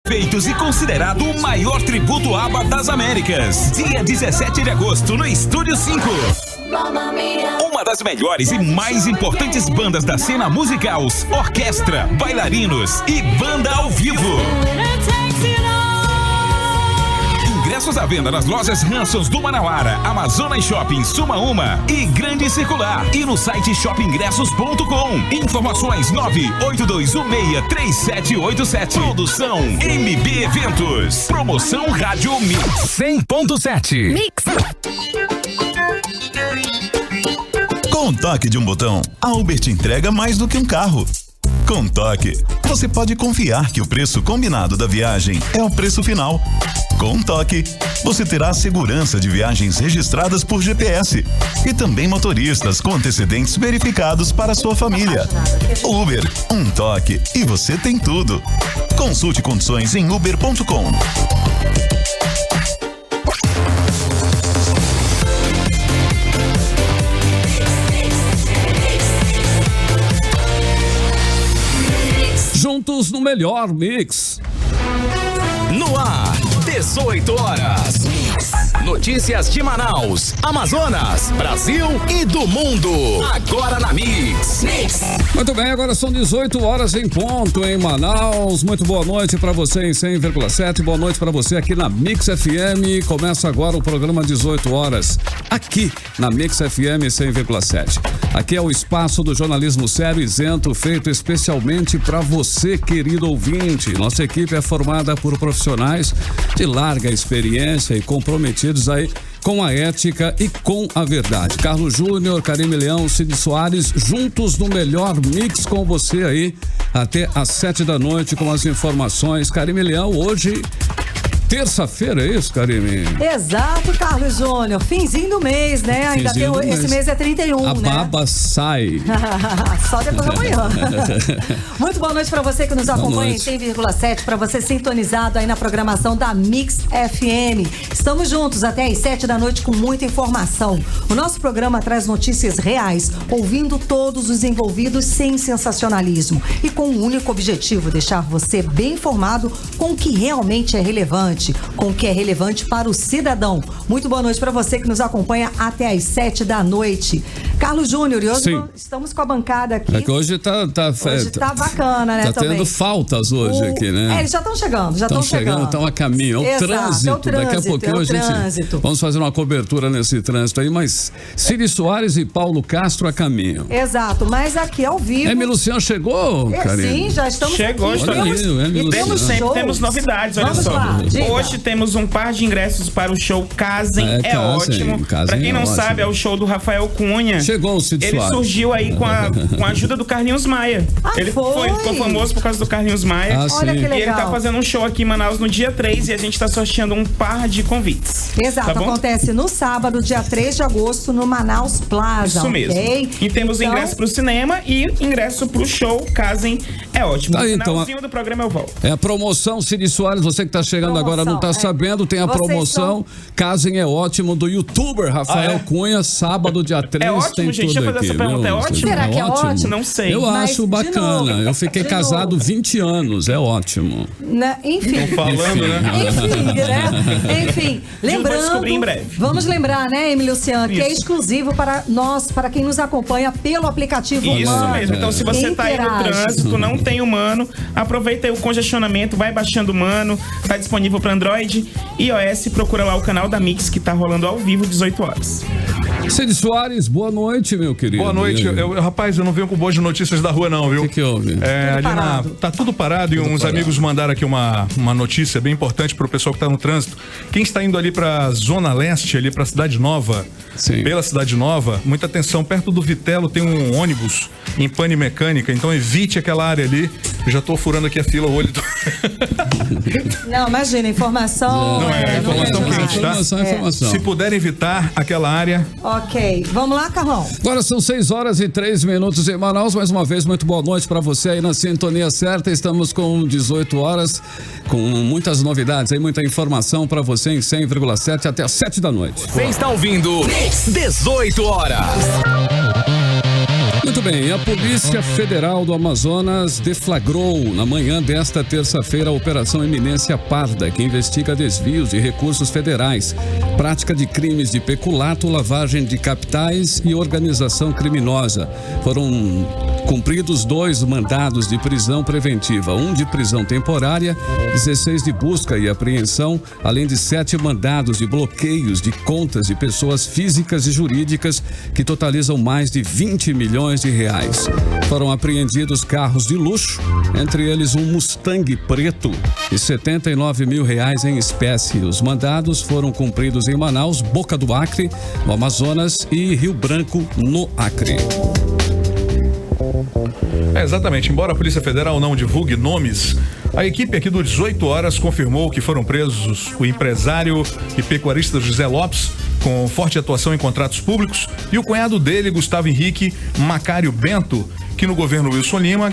Feitos e considerado o maior tributo ABBA das Américas. Dia 17 de agosto no Estúdio 5. Uma das melhores e mais importantes bandas da cena musical, orquestra, bailarinos e banda ao vivo. Ingressos à venda nas lojas Hansons do Manauara, Amazonas Shopping, Sumaúma e Grande Circular. E no site shopingressos.com. Informações 982163787. Produção MB Eventos. Promoção Rádio Mix 100.7. Mix. Com o toque de um botão, a Uber te entrega mais do que um carro. Com o toque, você pode confiar que o preço combinado da viagem é o preço final. Com o toque, você terá a segurança de viagens registradas por GPS e também motoristas com antecedentes verificados para a sua família. Uber, um toque e você tem tudo. Consulte condições em uber.com. Juntos no melhor mix. No ar, 18 horas. Notícias de Manaus, Amazonas, Brasil e do mundo. Agora na Mix. Muito bem, agora são 18 horas em ponto em Manaus. Muito boa noite para você em 100,7. Boa noite para você aqui na Mix FM. Começa agora o programa 18 horas aqui na Mix FM 100,7. Aqui é o espaço do jornalismo sério, isento, feito especialmente para você, querido ouvinte. Nossa equipe é formada por profissionais de larga experiência e comprometidos aí com a ética e com a verdade. Carlos Júnior, Karime Leão, Cid Soares, juntos no melhor mix com você aí até às 7 da noite com as informações. Karime Leão, hoje... terça-feira, é isso, Karime? Exato, Carlos Júnior. Finzinho do mês, né? Ainda tem esse mês é 31, a né? A baba sai. Só depois da manhã. Muito boa noite para você que nos acompanha em 100,7, para você sintonizado aí na programação da Mix FM. Estamos juntos até às 7 da noite com muita informação. O nosso programa traz notícias reais, ouvindo todos os envolvidos sem sensacionalismo e com um único objetivo, deixar você bem informado com o que realmente é relevante, com o que é relevante para o cidadão. Muito boa noite para você que nos acompanha até às 7 da noite. Carlos Júnior, e hoje estamos com a bancada aqui. É que hoje tá bacana, né? Tá tendo faltas hoje aqui, né? Eles já estão chegando, estão a caminho. É o trânsito. Daqui a pouquinho a gente vamos fazer uma cobertura nesse trânsito aí, mas Cid Soares e Paulo Castro a caminho. Exato, mas aqui ao vivo. Emi Luciano chegou, Karine? Sim, já estamos Chegou, aqui. Temos sempre temos novidades, olha Vamos só. Lá, hoje temos um par de ingressos para o show Casem Ótimo. Pra quem não sabe, é o show do Rafael Cunha. Chegou o Cid Soares. Ele surgiu aí com a ajuda do Carlinhos Maia. Ele ficou famoso por causa do Carlinhos Maia. Olha que legal. E ele tá fazendo um show aqui em Manaus no dia 3 e a gente tá sorteando um par de convites. Exato, tá acontece no sábado, dia 3 de agosto, no Manaus Plaza. Isso mesmo. E temos ingresso pro cinema e ingresso pro show Casem Ótimo. Tá aí, no finalzinho do programa eu volto. É a promoção, Cid Soares, você que tá chegando agora não tá sabendo, tem a promoção Casem Ótimo do youtuber Rafael Cunha, sábado, dia 3. É ótimo, tem gente, tudo deixa eu fazer aqui, essa pergunta, é ótimo? Será que é ótimo? Não sei. Eu acho bacana, eu fiquei casado 20 anos, é ótimo. Enfim. Estão falando, Enfim, lembrando. Vou descobrir em breve. Vamos lembrar, né, Emi Luciano, que é exclusivo para nós, para quem nos acompanha pelo aplicativo Isso Humano. mesmo. Então, se você tá aí no trânsito, não tem Humano, aproveita aí o congestionamento, vai baixando o Humano, tá disponível para Android e iOS, procura lá o canal da Mix que tá rolando ao vivo 18 horas. Cid Soares, boa noite, meu querido. Boa noite. Rapaz, eu não venho com boas notícias da rua, não, viu? O que houve? Tá tudo parado e uns amigos mandaram aqui uma notícia bem importante pro pessoal que tá no trânsito. Quem está indo ali pra Zona Leste, ali pra Cidade Nova, pela Cidade Nova, muita atenção, perto do Vitelo tem um ônibus em pane mecânica, então evite aquela área ali. Eu já tô furando aqui a fila, o olho. Não, imagina, informação. Informação quente, tá? Informação. Se puder evitar aquela área. Ok, vamos lá, Carlão. Agora são 6 horas e 3 minutos em Manaus. Mais uma vez, muito boa noite para você aí na sintonia certa. Estamos com 18 horas, com muitas novidades aí, muita informação para você em 100,7 até às 7 da noite. Você está ouvindo 18 horas. Muito bem, a Polícia Federal do Amazonas deflagrou na manhã desta terça-feira a Operação Eminência Parda, que investiga desvios de recursos federais, prática de crimes de peculato, lavagem de capitais e organização criminosa. Foram cumpridos 2 mandados de prisão preventiva, 1 de prisão temporária, 16 de busca e apreensão, além de 7 mandados de bloqueios de contas de pessoas físicas e jurídicas que totalizam mais de 20 milhões de reais. Foram apreendidos carros de luxo, entre eles um Mustang preto e 79 mil reais em espécie. Os mandados foram cumpridos em Manaus, Boca do Acre, no Amazonas, e Rio Branco, no Acre. Exatamente, embora a Polícia Federal não divulgue nomes, a equipe aqui do 18 Horas confirmou que foram presos o empresário e pecuarista José Lopes, com forte atuação em contratos públicos, e o cunhado dele, Gustavo Henrique Macário Bento, que no governo Wilson Lima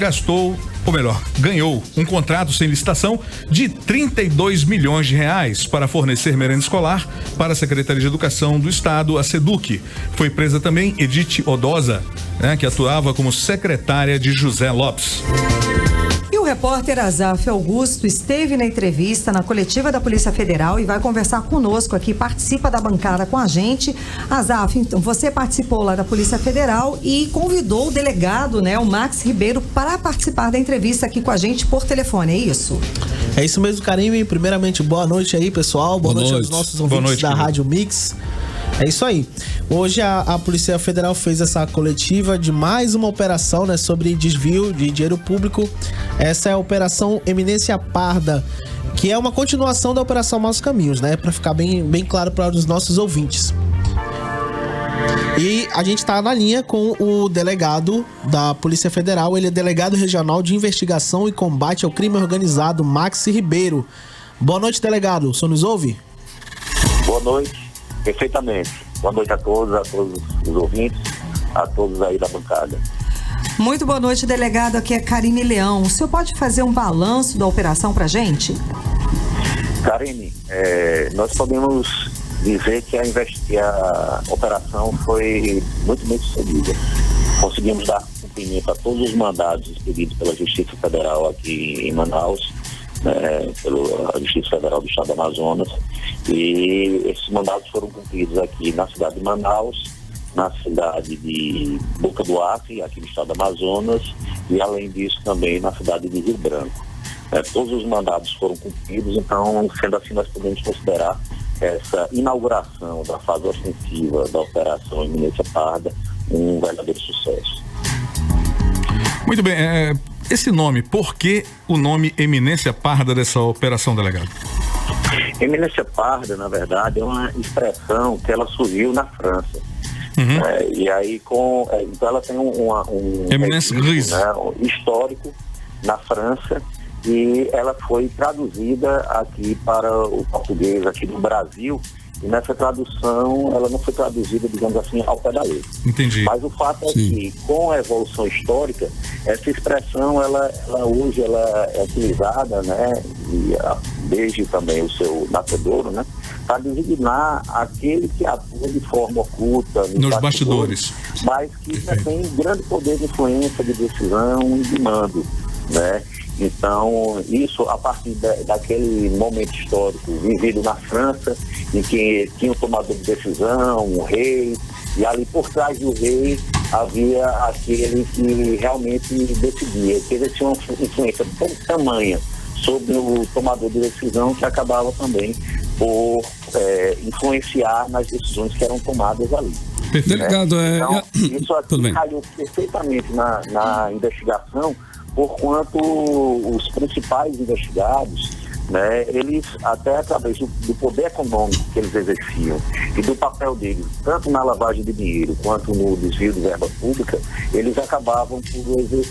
ganhou um contrato sem licitação de 32 milhões de reais para fornecer merenda escolar para a Secretaria de Educação do Estado, a SEDUC. Foi presa também Edith Odosa, que atuava como secretária de José Lopes. E o repórter Azaf Augusto esteve na entrevista na coletiva da Polícia Federal e vai conversar conosco aqui, participa da bancada com a gente. Azaf, então, você participou lá da Polícia Federal e convidou o delegado, o Max Ribeiro, para participar da entrevista aqui com a gente por telefone, é isso? É isso mesmo, Karime. Primeiramente, boa noite aí, pessoal. Boa noite aos nossos ouvintes da Rádio Mix. É isso aí. Hoje a Polícia Federal fez essa coletiva de mais uma operação, sobre desvio de dinheiro público. Essa é a Operação Eminência Parda, que é uma continuação da Operação Maus Caminhos, para ficar bem claro para os nossos ouvintes. E a gente está na linha com o delegado da Polícia Federal, ele é delegado regional de investigação e combate ao crime organizado, Max Ribeiro. Boa noite, delegado. O senhor nos ouve? Boa noite. Perfeitamente. Boa noite a todos os ouvintes, a todos aí da bancada. Muito boa noite, delegado. Aqui é Karine Leão. O senhor pode fazer um balanço da operação pra gente? Karine, nós podemos dizer que a operação foi muito bem sucedida. Conseguimos dar cumprimento a todos os mandados expedidos pela Justiça Federal aqui em Manaus, pela Justiça Federal do Estado do Amazonas, e esses mandados foram cumpridos aqui na cidade de Manaus, na cidade de Boca do Acre, aqui no Estado do Amazonas, e além disso também na cidade de Rio Branco. Todos os mandados foram cumpridos, então, sendo assim, nós podemos considerar essa inauguração da fase ostensiva da Operação Eminência Parda um verdadeiro sucesso. Muito bem, esse nome, por que o nome Eminência Parda dessa operação, delegado? Eminência Parda, na verdade, é uma expressão que ela surgiu na França. E aí, então ela tem um registro, histórico na França, e ela foi traduzida aqui para o português aqui no Brasil, e nessa tradução ela não foi traduzida, digamos assim, ao pé da letra. Entendi. Mas o fato é que, com a evolução histórica, essa expressão ela hoje é utilizada, e desde também o seu nascedouro, para designar aquele que atua de forma oculta nos bastidores, mas que tem grande poder de influência, de decisão e de mando, Então, isso a partir daquele momento histórico vivido na França, em que tinha um tomador de decisão, um rei, e ali por trás do rei havia aquele que realmente decidia, que exercia uma influência tão tamanha sobre o tomador de decisão que acabava também por influenciar nas decisões que eram tomadas ali. Delegado, então, isso aqui caiu perfeitamente na investigação, porquanto os principais investigados, eles, até através do poder econômico que eles exerciam e do papel deles, tanto na lavagem de dinheiro quanto no desvio de verba pública, eles acabavam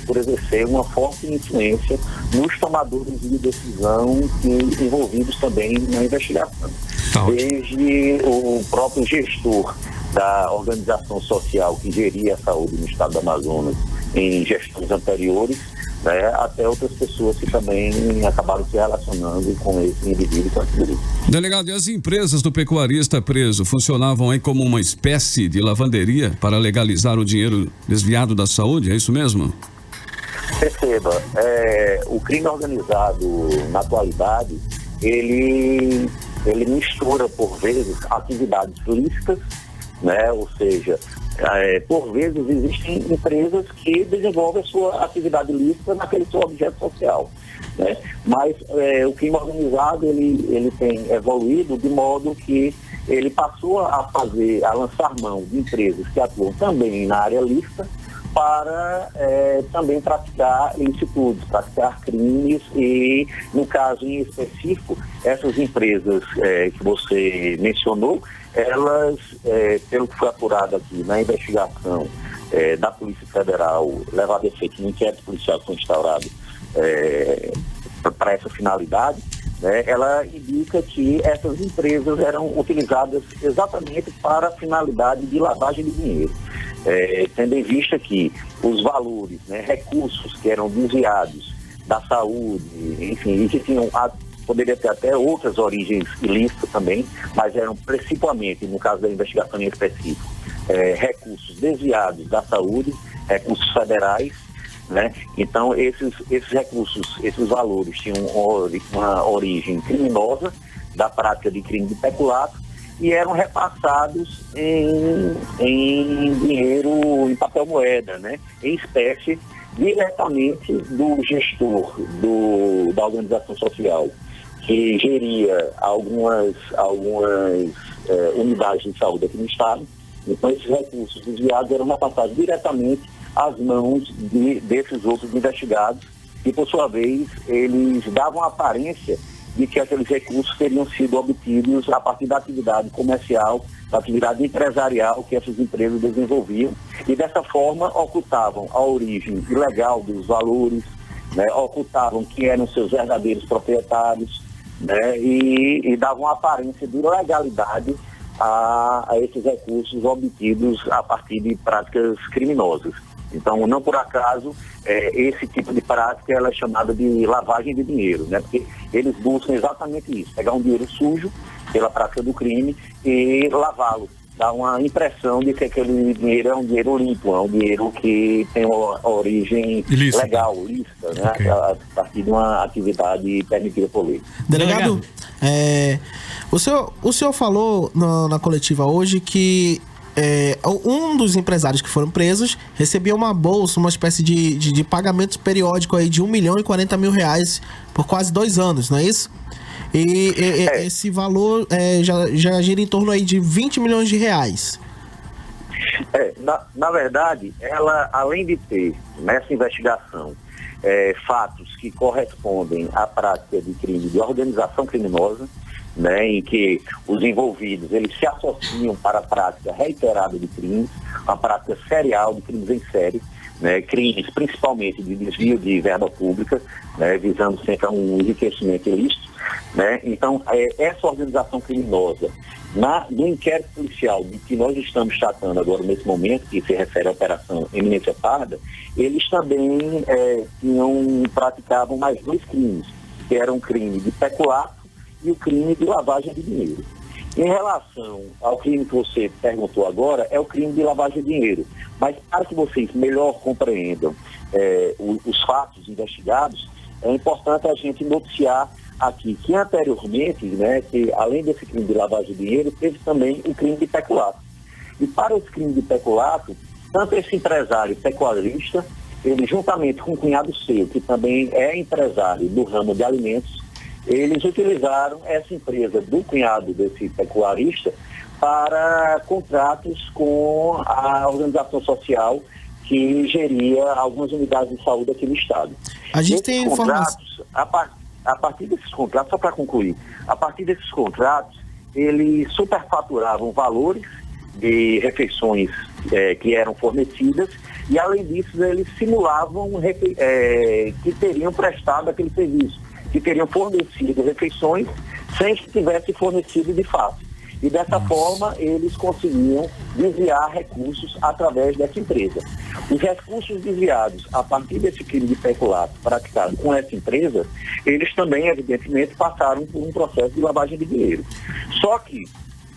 por exercer uma forte influência nos tomadores de decisão envolvidos também na investigação. Desde o próprio gestor da organização social que geria a saúde no estado do Amazonas em gestões anteriores, né, até outras pessoas que também acabaram se relacionando com esse indivíduo com esse grupo. Delegado, e as empresas do pecuarista preso funcionavam aí como uma espécie de lavanderia para legalizar o dinheiro desviado da saúde, é isso mesmo? Perceba, o crime organizado na atualidade, ele mistura por vezes atividades lícitas, né, ou seja, por vezes existem empresas que desenvolvem a sua atividade lícita naquele seu objeto social, né? Mas o crime organizado ele tem evoluído de modo que ele passou a lançar mão de empresas que atuam também na área lícita para também praticar ilicitudes, praticar crimes e, no caso em específico, essas empresas que você mencionou, elas, pelo que foi apurado aqui na investigação da Polícia Federal, levado a efeito no inquérito policial que foi instaurado para essa finalidade, ela indica que essas empresas eram utilizadas exatamente para a finalidade de lavagem de dinheiro. Tendo em vista que os valores, recursos que eram desviados da saúde, enfim, e que tinham, poderia ter até outras origens ilícitas também, mas eram principalmente, no caso da investigação em específico, recursos desviados da saúde, recursos federais, né? Então esses recursos, esses valores tinham uma origem criminosa da prática de crime de peculato e eram repassados em dinheiro, em papel moeda, né? Em espécie, diretamente do gestor da organização social que geria algumas unidades de saúde aqui no estado. Então esses recursos desviados eram repassados diretamente às mãos desses outros investigados e, por sua vez, eles davam a aparência de que aqueles recursos teriam sido obtidos a partir da atividade comercial, da atividade empresarial que essas empresas desenvolviam e, dessa forma, ocultavam a origem ilegal dos valores, né, ocultavam quem eram seus verdadeiros proprietários, né, e davam a aparência de legalidade a esses recursos obtidos a partir de práticas criminosas. Então, não por acaso, esse tipo de prática ela é chamada de lavagem de dinheiro, né? Porque eles buscam exatamente isso, pegar um dinheiro sujo pela prática do crime e lavá-lo. Dá uma impressão de que aquele dinheiro é um dinheiro limpo, é um dinheiro que tem uma origem legal, lícita, né? Okay. A partir de uma atividade permitida por lei. Delegado, o senhor falou na coletiva hoje que um dos empresários que foram presos recebia uma bolsa, uma espécie de pagamento periódico aí de R$1.040.000 por quase 2 anos, não é isso? E esse valor já gira em torno aí de R$20 milhões. Na verdade, ela, além de ter nessa investigação fatos que correspondem à prática de crime de organização criminosa, né, em que os envolvidos eles se associam para a prática reiterada de crimes, a prática serial de crimes em série, né, crimes principalmente de desvio de verba pública, né, visando sempre a um enriquecimento ilícito, né. Então, essa organização criminosa, no inquérito policial de que nós estamos tratando agora nesse momento, que se refere à Operação Eminência Parda, eles também praticavam mais 2 crimes, que eram o crime de peculato e o crime de lavagem de dinheiro. Em relação ao crime que você perguntou agora, é o crime de lavagem de dinheiro. Mas para que vocês melhor compreendam os fatos investigados, é importante a gente noticiar aqui que anteriormente, né, que além desse crime de lavagem de dinheiro, teve também o crime de peculato. E para esse crime de peculato, tanto esse empresário pecuarista, ele juntamente com o cunhado seu, que também é empresário do ramo de alimentos, eles utilizaram essa empresa do cunhado desse pecuarista para contratos com a organização social que geria algumas unidades de saúde aqui no estado. A gente tem informação. A partir desses contratos, só para concluir, a partir desses contratos, eles superfaturavam valores de refeições que eram fornecidas e, além disso, eles simulavam que teriam prestado aquele serviço, que teriam fornecido refeições sem que tivesse fornecido de fato. E dessa forma, eles conseguiam desviar recursos através dessa empresa. Os recursos desviados a partir desse crime de peculato praticado com essa empresa, eles também, evidentemente, passaram por um processo de lavagem de dinheiro. Só que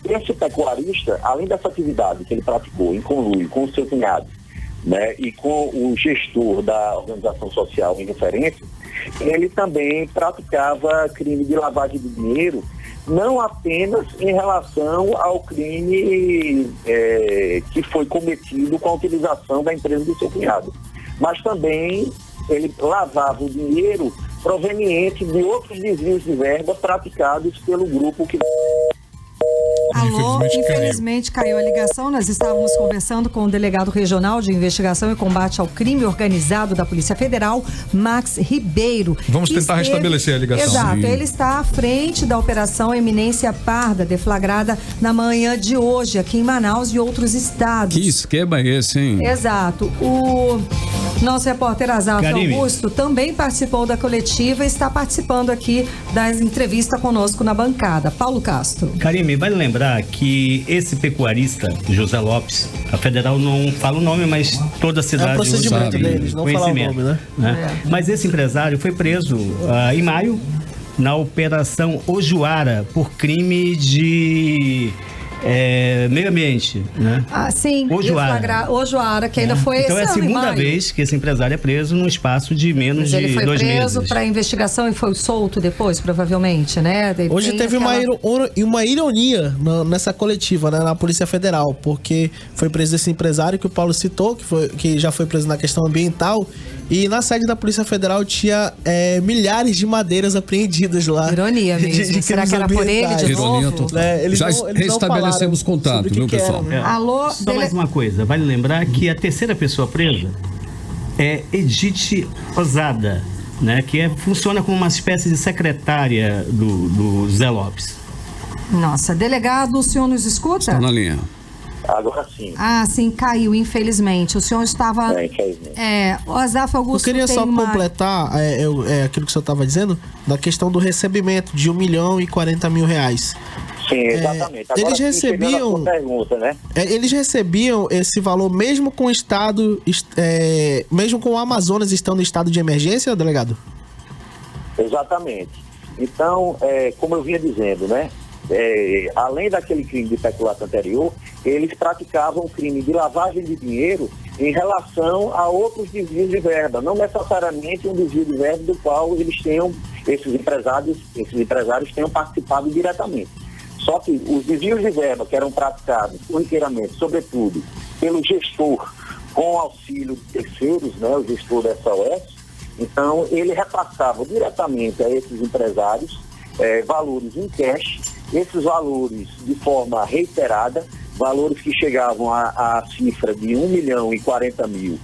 esse pecuarista, além dessa atividade que ele praticou em conluio com o seu cunhado, né, e com o gestor da organização social em referência, ele também praticava crime de lavagem de dinheiro, não apenas em relação ao crime que foi cometido com a utilização da empresa do seu cunhado, mas também ele lavava o dinheiro proveniente de outros desvios de verba praticados pelo grupo que... Alô, infelizmente caiu a ligação. Nós estávamos conversando com o delegado regional de investigação e combate ao crime organizado da Polícia Federal, Max Ribeiro. Vamos tentar restabelecer a ligação. Exato, ele está à frente da Operação Eminência Parda, deflagrada na manhã de hoje aqui em Manaus e outros estados. Que esquema é esse, hein? Exato. O nosso repórter Azaf Augusto também participou da coletiva e está participando aqui da entrevista conosco na bancada. Paulo Castro. Karime, vale lembrar que esse pecuarista, José Lopes, a federal não fala o nome, mas toda a cidade... É o procedimento deles, não falar o nome, né? Mas esse empresário foi preso em maio na Operação Ojuara por crime de... meio ambiente, né? Ah, sim. Ojuara, que ainda foi então esse é a segunda vez que esse empresário é preso num espaço de menos de 2 meses. Ele foi preso para investigação e foi solto depois, provavelmente, né? Hoje teve uma ironia nessa coletiva, né, na Polícia Federal, porque foi preso esse empresário que o Paulo citou, que já foi preso na questão ambiental, e na sede da Polícia Federal tinha milhares de madeiras apreendidas lá. Ironia mesmo. Será que era por ele de Ironia novo? Já restabelecemos contato, viu, pessoal? Alô? Só mais uma coisa, vale lembrar que a terceira pessoa presa é Edith Osada, né, que funciona como uma espécie de secretária do Zé Lopes. Nossa, delegado, o senhor nos escuta? Está na linha. Agora sim. Ah, sim, caiu, infelizmente. O senhor estava... o Azaf Augusto... Eu queria só completar aquilo que o senhor estava dizendo, da questão do recebimento de R$1.040.000. Sim, exatamente. Agora, eles recebiam... pergunta, né? Eles recebiam esse valor mesmo com o estado... mesmo com o Amazonas estando em estado de emergência, delegado? Exatamente. Então, como eu vinha dizendo, né? Além daquele crime de peculato anterior, eles praticavam o crime de lavagem de dinheiro em relação a outros desvios de verba, não necessariamente um desvio de verba do qual esses empresários tenham participado diretamente. Só que os desvios de verba que eram praticados corriqueiramente, sobretudo pelo gestor com auxílio de terceiros, né, o gestor da SOS, então ele repassava diretamente a esses empresários valores em cash, esses valores de forma reiterada, valores que chegavam à cifra de R$1.040.000,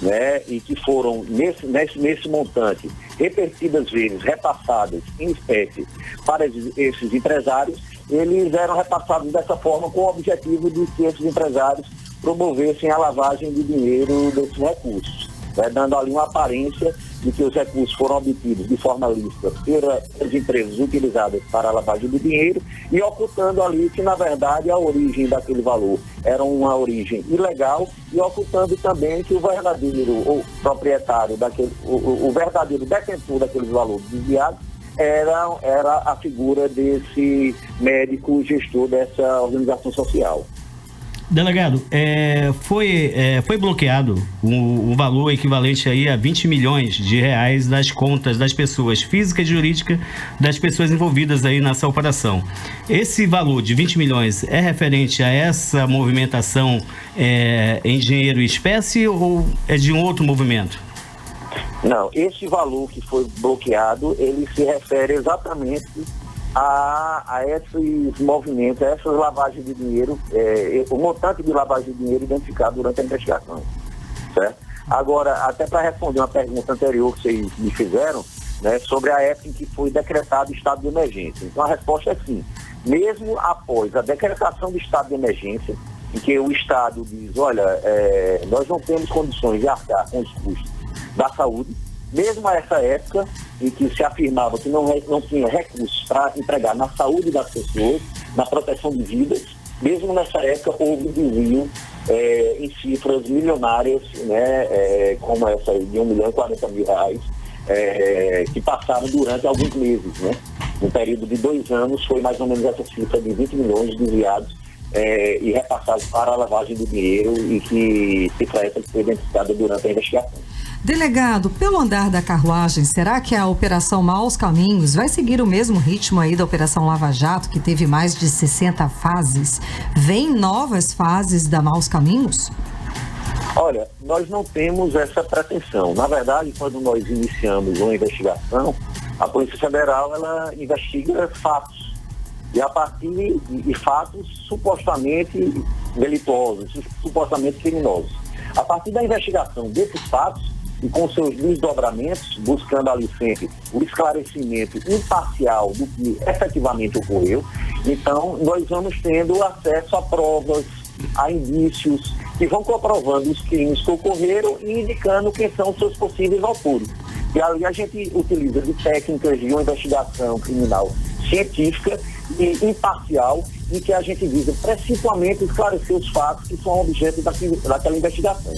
né, e que foram nesse montante repetidas vezes repassadas em espécie para esses empresários. Eles eram repassados dessa forma com o objetivo de que esses empresários promovessem a lavagem de dinheiro desses recursos, né, dando ali uma aparência de que os recursos foram obtidos de forma lícita pelas empresas utilizadas para a lavagem de dinheiro e ocultando ali que, na verdade, a origem daquele valor era uma origem ilegal e ocultando também que o verdadeiro proprietário o verdadeiro detentor daqueles valores desviados era a figura desse médico gestor dessa organização social. Delegado, foi bloqueado um valor equivalente aí a R$20 milhões das contas das pessoas físicas e jurídicas das pessoas envolvidas aí nessa operação. Esse valor de 20 milhões é referente a essa movimentação em dinheiro e espécie ou é de um outro movimento? Não, esse valor que foi bloqueado, ele se refere exatamente a esses movimentos, a essas lavagens de dinheiro, o montante de lavagem de dinheiro identificado durante a investigação, certo? Agora, até para responder uma pergunta anterior que vocês me fizeram, né, sobre a época em que foi decretado o estado de emergência. Então a resposta é sim. Mesmo após a decretação do estado de emergência, em que o estado diz, olha, nós não temos condições de arcar com os custos da saúde, mesmo a essa época em que se afirmava que não tinha recursos para empregar na saúde das pessoas, na proteção de vidas. Mesmo nessa época houve desvio em cifras milionárias, né, como essa aí de R$1.040.000, que passaram durante alguns meses, né? No período de 2 anos foi mais ou menos essa cifra de 20 milhões desviados e repassados para a lavagem do dinheiro, e que cifra essa foi identificada durante a investigação. Delegado, pelo andar da carruagem, será que a Operação Maus Caminhos vai seguir o mesmo ritmo aí da Operação Lava Jato, que teve mais de 60 fases? Vem novas fases da Maus Caminhos? Olha, nós não temos essa pretensão. Na verdade, quando nós iniciamos uma investigação, a Polícia Federal, ela investiga fatos. E a partir de fatos supostamente delituosos, supostamente criminosos. A partir da investigação desses fatos, e com seus desdobramentos, buscando ali sempre o esclarecimento imparcial do que efetivamente ocorreu, então nós vamos tendo acesso a provas, a indícios, que vão comprovando os crimes que ocorreram e indicando quem são os seus possíveis autores. E ali a gente utiliza de técnicas de uma investigação criminal científica e imparcial, em que a gente visa principalmente esclarecer os fatos que são objeto daquela investigação.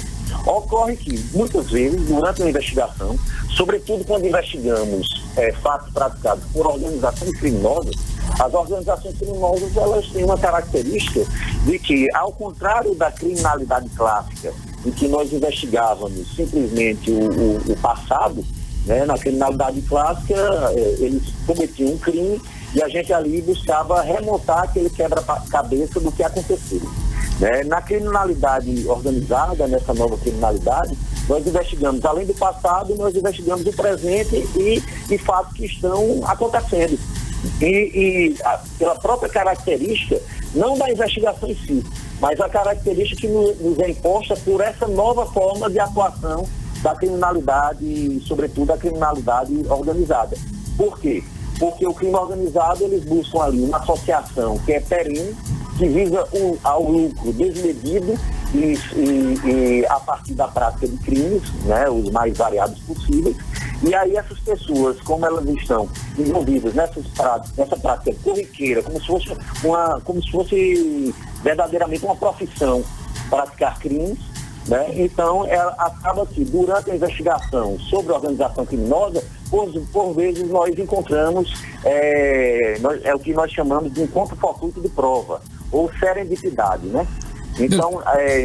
Ocorre que, muitas vezes, durante a investigação, sobretudo quando investigamos fatos praticados por organizações criminosas, as organizações criminosas, elas têm uma característica de que, ao contrário da criminalidade clássica, em que nós investigávamos simplesmente o passado, né, na criminalidade clássica, eles cometiam um crime e a gente ali buscava remontar aquele quebra-cabeça do que aconteceu. Na criminalidade organizada, nessa nova criminalidade, nós investigamos, além do passado, nós investigamos o presente e fatos que estão acontecendo. Pela própria característica, não da investigação em si, mas a característica que nos é imposta por essa nova forma de atuação da criminalidade, sobretudo a criminalidade organizada. Por quê? Porque o crime organizado, eles buscam ali uma associação que é perene, que visa ao lucro desmedido e a partir da prática de crimes, né, os mais variados possíveis. E aí essas pessoas, como elas estão envolvidas nessa prática corriqueira, como se fosse verdadeiramente uma profissão praticar crimes, né? Então, acaba que durante a investigação sobre a organização criminosa, por vezes nós encontramos o que nós chamamos de encontro fortuito de prova, ou serendipidade, né? Então,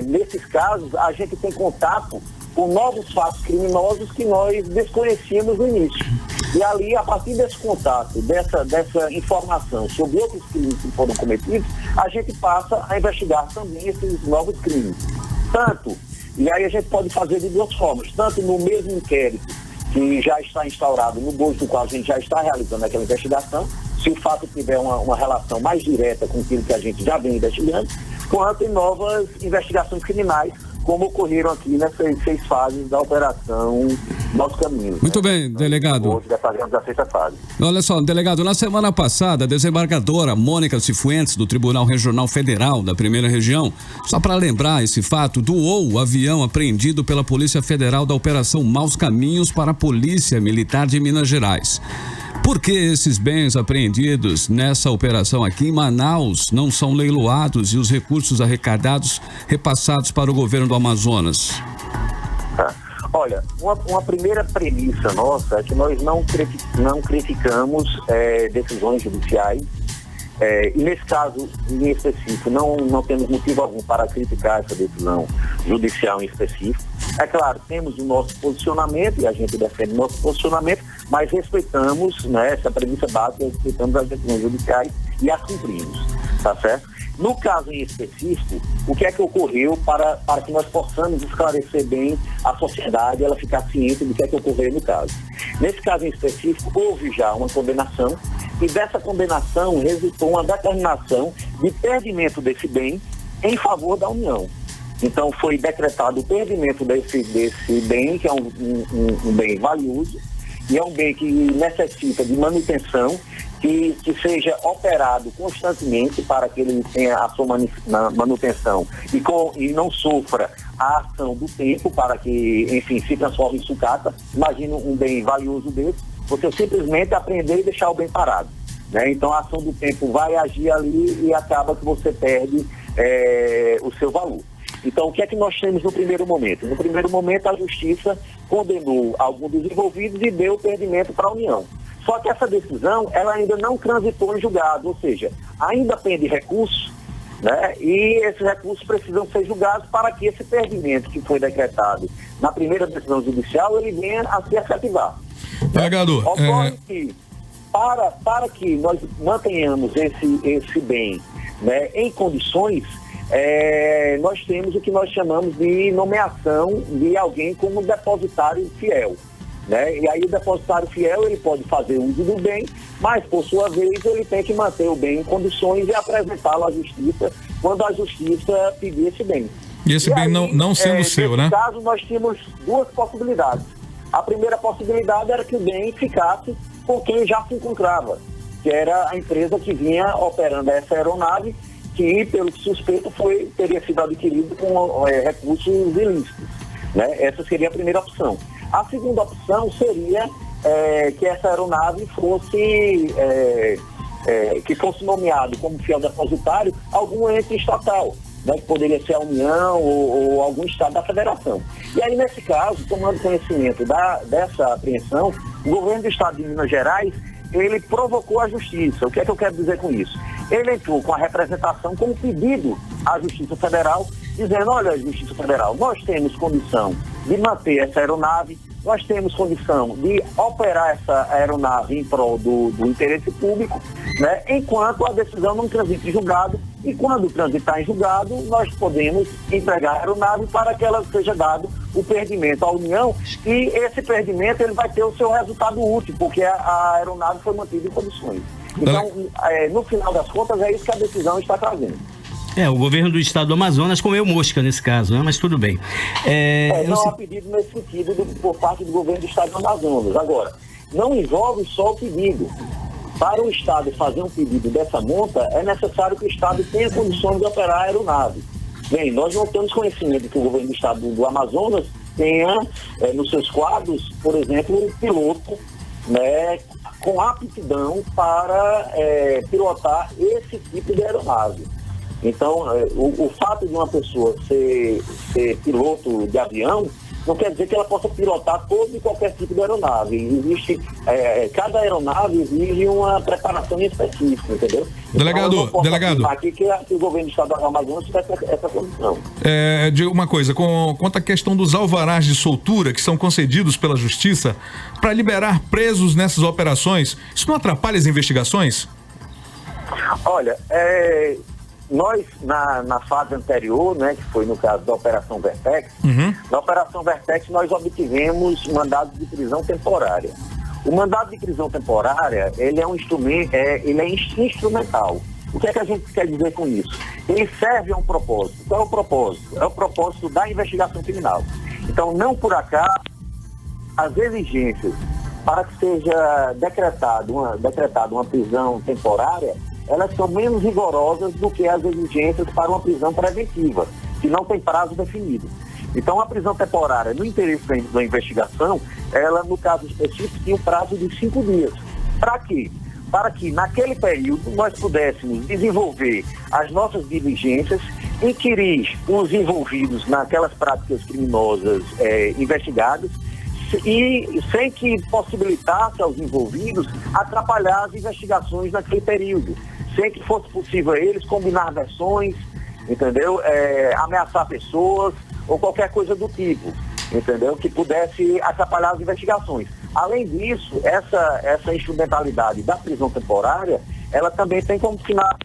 nesses casos, a gente tem contato com novos fatos criminosos que nós desconhecíamos no início. E ali, a partir desse contato, dessa informação sobre outros crimes que foram cometidos, a gente passa a investigar também esses novos crimes. E aí a gente pode fazer de 2 formas, tanto no mesmo inquérito que já está instaurado, no bojo do qual a gente já está realizando aquela investigação, se o fato tiver uma relação mais direta com aquilo que a gente já vem investigando, quanto em novas investigações criminais, como ocorreram aqui nessas 6 fases da Operação Maus Caminhos. Muito bem, delegado. Hoje já fazemos a 6ª fase. Olha só, delegado, na semana passada, a desembargadora Mônica Cifuentes, do Tribunal Regional Federal da 1ª Região, só para lembrar esse fato, doou o avião apreendido pela Polícia Federal da Operação Maus Caminhos para a Polícia Militar de Minas Gerais. Por que esses bens apreendidos nessa operação aqui em Manaus não são leiloados e os recursos arrecadados repassados para o governo do Amazonas? Olha, uma primeira premissa nossa é que nós não criticamos decisões judiciais e nesse caso em específico não temos motivo algum para criticar essa decisão judicial em específico. É claro, temos o nosso posicionamento e a gente defende o nosso posicionamento, mas respeitamos, né, essa premissa básica, respeitamos as decisões judiciais e as cumprimos, tá certo? No caso em específico, o que é que ocorreu para que nós possamos esclarecer bem a sociedade, ela ficar ciente do que é que ocorreu no caso. Nesse caso em específico, houve já uma condenação e dessa condenação resultou uma determinação de perdimento desse bem em favor da União. Então foi decretado o perdimento desse bem, que é um bem valioso, e é um bem que necessita de manutenção, que seja operado constantemente para que ele tenha a sua manutenção e não sofra a ação do tempo para que, enfim, se transforme em sucata. Imagina um bem valioso desse, você simplesmente apreender e deixar o bem parado. né? Então a ação do tempo vai agir ali e acaba que você perde o seu valor. Então, o que é que nós temos no primeiro momento? No primeiro momento, a Justiça condenou alguns dos envolvidos e deu perdimento para a União. Só que essa decisão, ela ainda não transitou em julgado, ou seja, ainda pende recurso, né? E esses recursos precisam ser julgados para que esse perdimento que foi decretado na primeira decisão judicial, ele venha a se efetivar. Delegado, ocorre que, para que nós mantenhamos esse bem, né, em condições, nós temos o que nós chamamos de nomeação de alguém como depositário fiel, né? E aí o depositário fiel, ele pode fazer uso do bem, mas por sua vez ele tem que manter o bem em condições e apresentá-lo à Justiça quando a Justiça pedir esse bem. E esse bem não sendo seu, né? Nesse caso, nós tínhamos duas possibilidades. A primeira possibilidade era que o bem ficasse com quem já se encontrava, que era a empresa que vinha operando essa aeronave, que, pelo suspeito, teria sido adquirido com recursos ilícitos, né? Essa seria a primeira opção. A segunda opção seria que essa aeronave fosse nomeado como fiel depositário algum ente estatal, né? Que poderia ser a União ou algum estado da federação. E aí, nesse caso, tomando conhecimento dessa apreensão, o governo do estado de Minas Gerais, ele provocou a Justiça. O que é que eu quero dizer com isso? Ele entrou com a representação, com um pedido à Justiça Federal, dizendo: olha, Justiça Federal, nós temos condição de manter essa aeronave, nós temos condição de operar essa aeronave em prol do interesse público, né, enquanto a decisão não transita em julgado, e quando transitar em julgado, nós podemos entregar a aeronave para que ela seja dado o perdimento à União, e esse perdimento ele vai ter o seu resultado útil, porque a aeronave foi mantida em condições. Então, no final das contas, é isso que a decisão está trazendo. O governo do estado do Amazonas comeu mosca nesse caso, né? Mas tudo bem. Não há pedido nesse sentido por parte do governo do estado do Amazonas. Agora, não envolve só o pedido. Para o estado fazer um pedido dessa monta, é necessário que o estado tenha condições de operar a aeronave. Bem, nós não temos conhecimento que o governo do estado do Amazonas tenha nos seus quadros, por exemplo, um piloto, né, com aptidão para pilotar esse tipo de aeronave. Então, o fato de uma pessoa ser piloto de avião não quer dizer que ela possa pilotar todo e qualquer tipo de aeronave. Existe, cada aeronave exige uma preparação específica, entendeu? Delegado. Aqui que o governo do estado do Amazonas tem essa condição. De uma coisa, quanto à questão dos alvarás de soltura que são concedidos pela Justiça para liberar presos nessas operações, isso não atrapalha as investigações? Olha, nós, na fase anterior, né, que foi no caso da Operação Vertex, na Operação Vertex nós obtivemos mandados de prisão temporária. O mandado de prisão temporária, ele é um instrumento, ele é instrumental. O que é que a gente quer dizer com isso? Ele serve a um propósito. Qual é o propósito? É o propósito da investigação criminal. Então, não por acaso, as exigências para que seja decretada uma prisão temporária, elas são menos rigorosas do que as exigências para uma prisão preventiva, que não tem prazo definido. Então, a prisão temporária, no interesse da investigação, ela, no caso específico, tinha um prazo de 5 dias. Para quê? Para que, naquele período, nós pudéssemos desenvolver as nossas diligências, inquirir os envolvidos naquelas práticas criminosas investigadas, e sem que possibilitasse aos envolvidos atrapalhar as investigações naquele período, sem que fosse possível a eles combinar versões, entendeu? Ameaçar pessoas ou qualquer coisa do tipo, entendeu? Que pudesse atrapalhar as investigações. Além disso, essa instrumentalidade da prisão temporária, ela também tem como final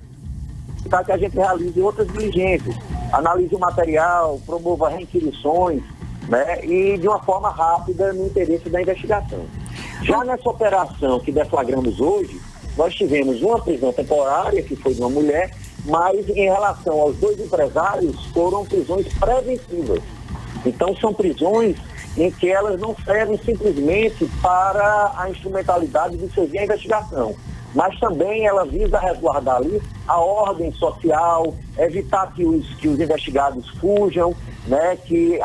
que a gente realize outras diligências, analise o material, promova requisições, né? E de uma forma rápida no interesse da investigação. Já nessa operação que deflagramos hoje, nós tivemos uma prisão temporária, que foi de uma mulher, mas em relação aos 2 empresários, foram prisões preventivas. Então são prisões em que elas não servem simplesmente para a instrumentalidade de servir a investigação, mas também ela visa resguardar ali a ordem social, evitar que os investigados fujam, né, que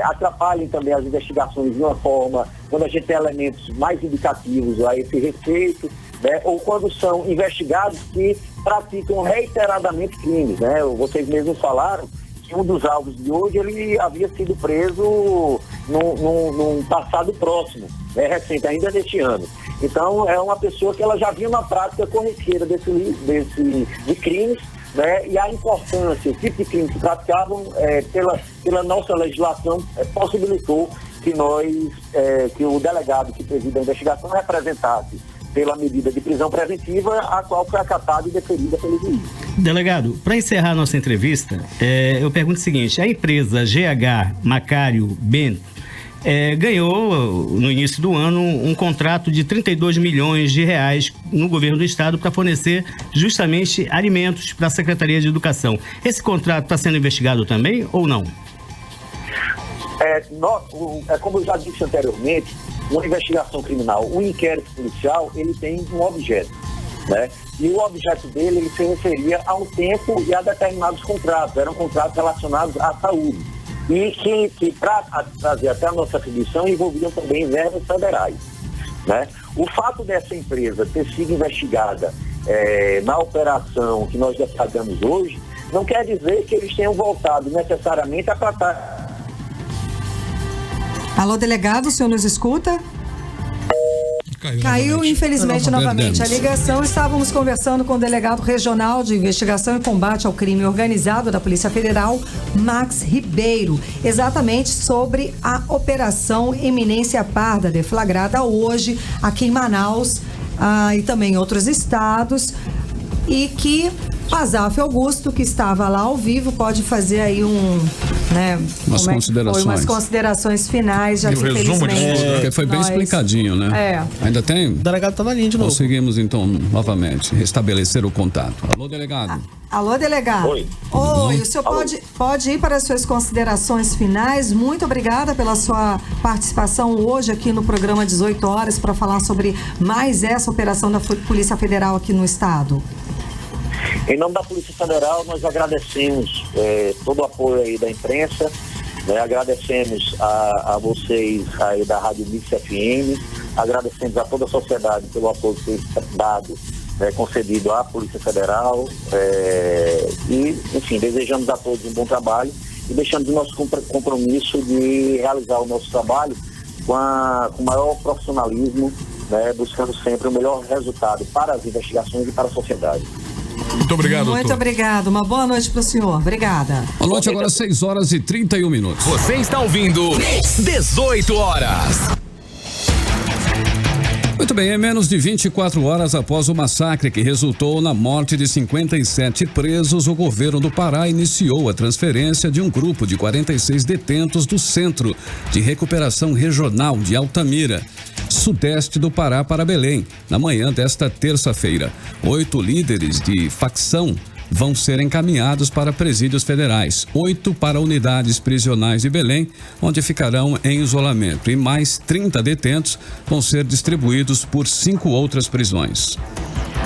atrapalhem também as investigações de uma forma, quando a gente tem elementos mais indicativos a esse respeito. né, ou quando são investigados que praticam reiteradamente crimes, né? Vocês mesmos falaram que um dos alvos de hoje, ele havia sido preso num passado próximo, né, recente, ainda neste ano. Então, é uma pessoa que ela já vinha uma prática corriqueira de crimes, né, e a importância, o tipo de crimes que praticavam, pela nossa legislação, possibilitou que o delegado que preside a investigação representasse pela medida de prisão preventiva, a qual foi acatada e deferida pelo juiz. Delegado, para encerrar nossa entrevista, eu pergunto o seguinte: a empresa GH Macário Ben ganhou, no início do ano, um contrato de 32 milhões de reais no governo do estado para fornecer justamente alimentos para a Secretaria de Educação. Esse contrato está sendo investigado também ou não? Como eu já disse anteriormente, uma investigação criminal, um inquérito policial, ele tem um objeto, né? E o objeto dele, ele se referia a um tempo e a determinados contratos, eram contratos relacionados à saúde, e que para trazer até a nossa atribuição, envolviam também verbas federais, né? O fato dessa empresa ter sido investigada na operação que nós deflagramos hoje, não quer dizer que eles tenham voltado necessariamente a tratar. Alô, delegado, o senhor nos escuta? Caiu infelizmente, novamente a ligação. Estávamos conversando com o delegado regional de investigação e combate ao crime organizado da Polícia Federal, Max Ribeiro, exatamente sobre a Operação Eminência Parda, deflagrada hoje aqui em Manaus e também em outros estados, e que Azaf Augusto, que estava lá ao vivo, pode fazer aí umas considerações finais, já que infelizmente porque foi bem explicadinho, né? Ainda tem? O delegado tá na linha de novo. Conseguimos então novamente restabelecer o contato. Alô, delegado. Alô, delegado. Oi. O senhor pode ir para as suas considerações finais. Muito obrigada pela sua participação hoje aqui no programa 18 horas para falar sobre mais essa operação da Polícia Federal aqui no estado. Em nome da Polícia Federal, nós agradecemos todo o apoio aí da imprensa, né? Agradecemos a vocês aí da Rádio Mix FM, agradecemos a toda a sociedade pelo apoio que tem dado, concedido à Polícia Federal, e, enfim, desejamos a todos um bom trabalho e deixamos o nosso compromisso de realizar o nosso trabalho com o maior profissionalismo, né? Buscando sempre o melhor resultado para as investigações e para a sociedade. Muito obrigado, doutor. Muito obrigado. Uma boa noite para o senhor. Obrigada. Boa noite, agora 6 horas e 31 minutos. Você está ouvindo 18 horas. Muito bem, é menos de 24 horas após o massacre que resultou na morte de 57 presos, o governo do Pará iniciou a transferência de um grupo de 46 detentos do Centro de Recuperação Regional de Altamira, sudeste do Pará, para Belém, na manhã desta terça-feira. 8 líderes de facção vão ser encaminhados para presídios federais, 8 para unidades prisionais de Belém, onde ficarão em isolamento, e mais 30 detentos vão ser distribuídos por 5 outras prisões.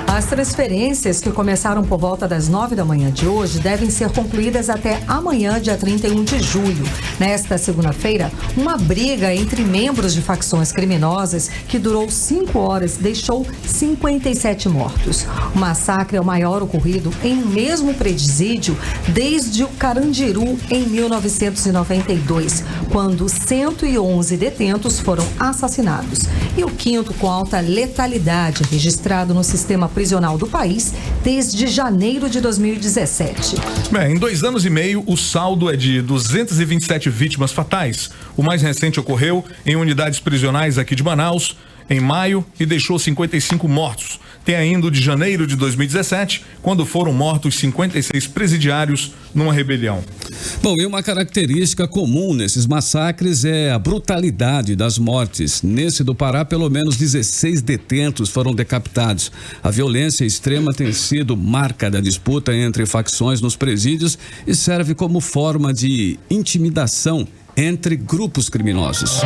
As transferências, que começaram por volta das 9 da manhã de hoje, devem ser concluídas até amanhã, dia 31 de julho. Nesta segunda-feira, uma briga entre membros de facções criminosas que durou 5 horas deixou 57 mortos. O massacre é o maior ocorrido em um mesmo presídio desde o Carandiru em 1992, quando 111 detentos foram assassinados. E o quinto com alta letalidade registrado no sistema prisional do país desde janeiro de 2017. Bem, em 2 anos e meio, o saldo é de 227 vítimas fatais. O mais recente ocorreu em unidades prisionais aqui de Manaus, em maio, e deixou 55 mortos. Tem ainda o de janeiro de 2017, quando foram mortos 56 presidiários numa rebelião. Bom, e uma característica comum nesses massacres é a brutalidade das mortes. Nesse do Pará, pelo menos 16 detentos foram decapitados. A violência extrema tem sido marca da disputa entre facções nos presídios e serve como forma de intimidação entre grupos criminosos.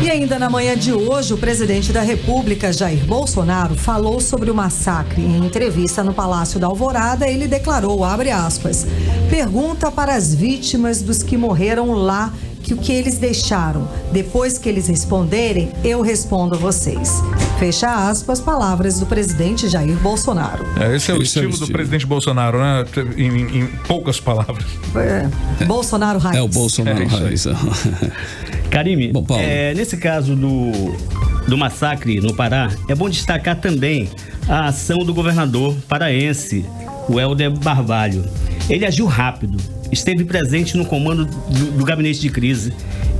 E ainda na manhã de hoje, o presidente da República, Jair Bolsonaro, falou sobre o massacre. Em entrevista no Palácio da Alvorada, ele declarou, abre aspas, pergunta para as vítimas dos que morreram lá que o que eles deixaram. Depois que eles responderem, eu respondo a vocês. Fecha aspas, palavras do presidente Jair Bolsonaro. Esse é o estilo do presidente Bolsonaro, né? Em poucas palavras. Bolsonaro raiz. É o Bolsonaro raiz. Karime, nesse caso do massacre no Pará, é bom destacar também a ação do governador paraense, o Helder Barbalho. Ele agiu rápido, esteve presente no comando do gabinete de crise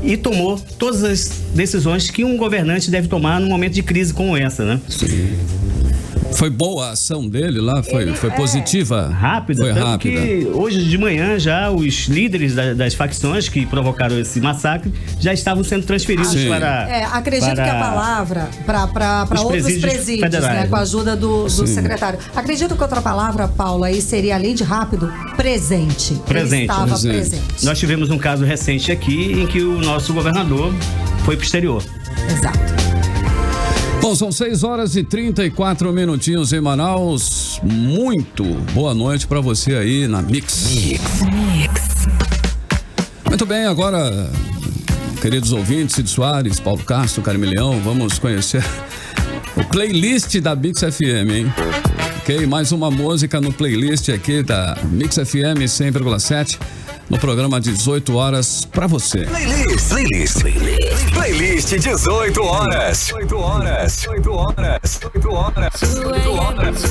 e tomou todas as decisões que um governante deve tomar num momento de crise como essa, né? Sim. Foi boa a ação dele lá? Foi positiva? Rápida. Foi rápida. Que hoje de manhã já os líderes das facções que provocaram esse massacre já estavam sendo transferidos para... acredito que a palavra para outros presídios, federais, né, com a ajuda do secretário. Acredito que outra palavra, Paulo, aí seria, além de rápido, presente. Ele estava presente. Nós tivemos um caso recente aqui em que o nosso governador foi pro exterior. Exato. Bom, são 6 horas e 34 minutinhos em Manaus. Muito boa noite para você aí na Mix. Muito bem, agora, queridos ouvintes, Cid Soares, Paulo Castro, Karime Leão, vamos conhecer o playlist da Mix FM, hein? Ok, mais uma música no playlist aqui da Mix FM 100,7. No programa 18 horas pra você. Playlist 18 horas. 8 horas. 8 horas. 8 horas. 8 horas.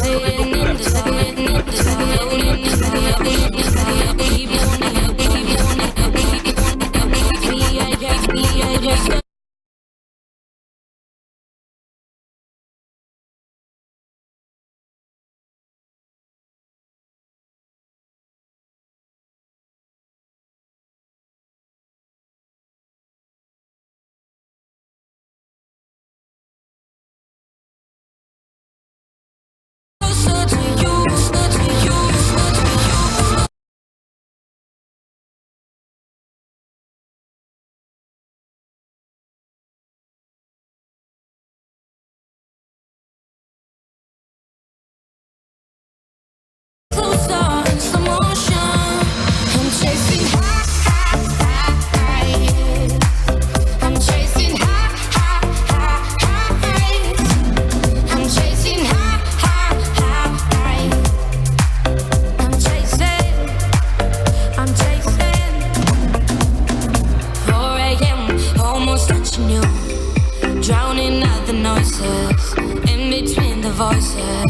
Drowning out the noises in between the voices.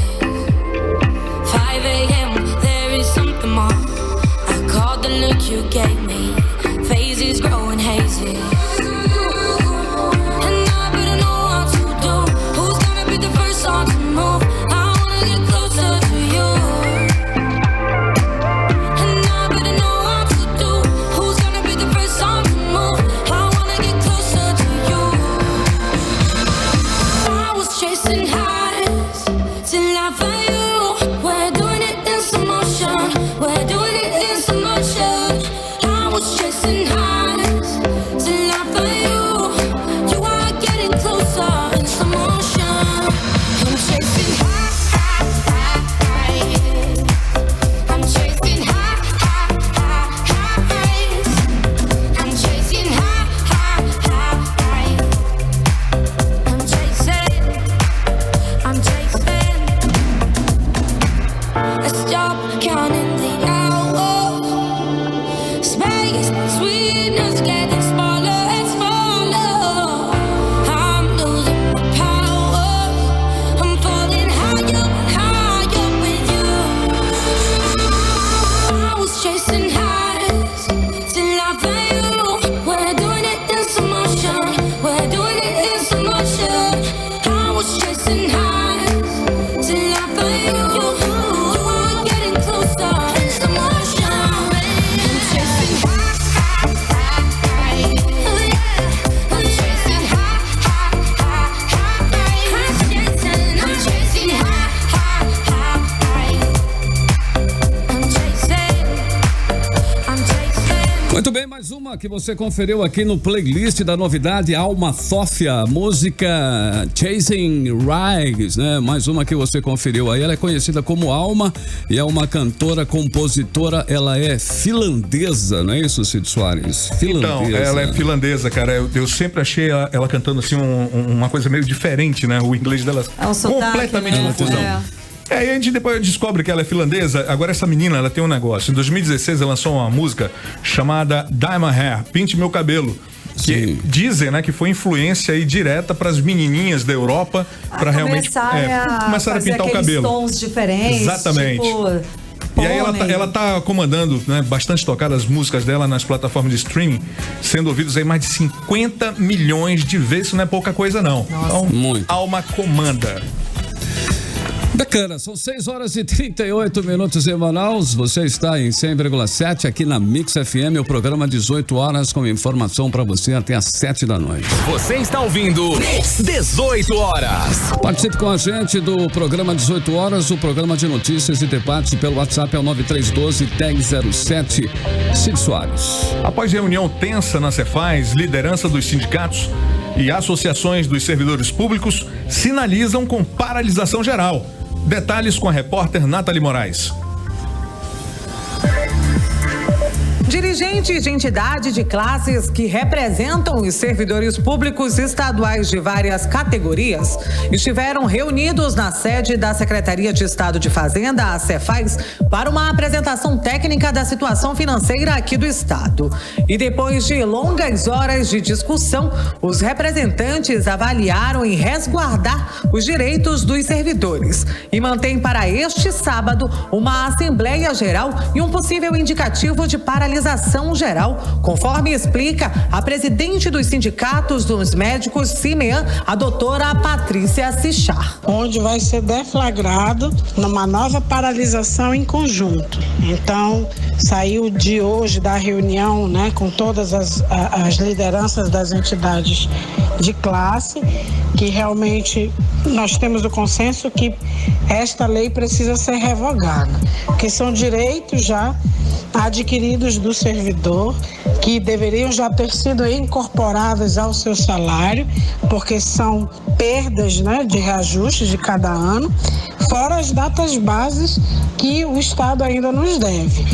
5 a.m. there is something more. I called the look you gave me. Phases growing hazy. And I better know what to do. Who's gonna be the first one to move? I wanna get closer to you. And I better know what to do. Who's gonna be the first one to move? I wanna get closer to you. I was chasing highs till I found you. We're doing it in slow motion. We're doing it in slow motion. I was chasing highs till I found you. You are getting closer in slow motion. I'm chasing highs. I'm chasing highs. I'm chasing highs. I'm chasing. Let's stop counting the hours. Space, sweetness getting smaller and smaller. I'm losing my power. I'm falling higher and higher with you. I was chasing highs till I found you. We're doing it in slow motion. We're doing it in slow motion. I was chasing highs till I found you. You are getting closer in slow motion. I'm chasing highs. I'm chasing highs. I'm chasing highs. I'm chasing. Muito bem, mais uma que você conferiu aqui no playlist da novidade Alma Fófia, música Chasing Rags, né? Mais uma que você conferiu aí, ela é conhecida como Alma e é uma cantora, compositora, ela é finlandesa, não é isso, Cid Soares? Finlandesa. Então, ela é finlandesa, cara, eu sempre achei ela cantando assim uma coisa meio diferente, né? O inglês dela completamente confusão. E a gente depois descobre que ela é finlandesa. Agora essa menina, ela tem um negócio. Em 2016 ela lançou uma música chamada Dye My Hair, Pinte Meu Cabelo. Que dizem, né, que foi influência aí direta para as menininhas da Europa para realmente começar a pintar o cabelo. Tons diferentes. Exatamente. E aí ela tá comandando, né, bastante tocada as músicas dela nas plataformas de streaming, sendo ouvidos aí mais de 50 milhões de vezes. Isso não é pouca coisa, não. Nossa. Então, muito. Alma comanda. Bacana, são 6h38 em Manaus. Você está em 100,7 aqui na Mix FM, o programa 18 horas com informação para você até às 7 da noite. Você está ouvindo 18 horas. Participe com a gente do programa 18 horas, o programa de notícias e debates pelo WhatsApp é o 9312-1007. Cid Soares. Após reunião tensa na Cefaz, liderança dos sindicatos e associações dos servidores públicos sinalizam com paralisação geral. Detalhes com a repórter Nathalie Moraes. Dirigentes de entidades de classes que representam os servidores públicos estaduais de várias categorias estiveram reunidos na sede da Secretaria de Estado de Fazenda, a Cefaz, para uma apresentação técnica da situação financeira aqui do estado. E depois de longas horas de discussão, os representantes avaliaram em resguardar os direitos dos servidores e mantém para este sábado uma Assembleia Geral e um possível indicativo de paralisação geral, conforme explica a presidente dos sindicatos dos médicos CIMEAN, a doutora Patrícia Sichar. Onde vai ser deflagrado numa nova paralisação em conjunto. Então, saiu de hoje da reunião, né, com todas as lideranças das entidades de classe, que realmente nós temos o consenso que esta lei precisa ser revogada, que são direitos já adquiridos do servidor, que deveriam já ter sido incorporadas ao seu salário, porque são perdas, né, de reajuste de cada ano, fora as datas bases que o Estado ainda nos deve.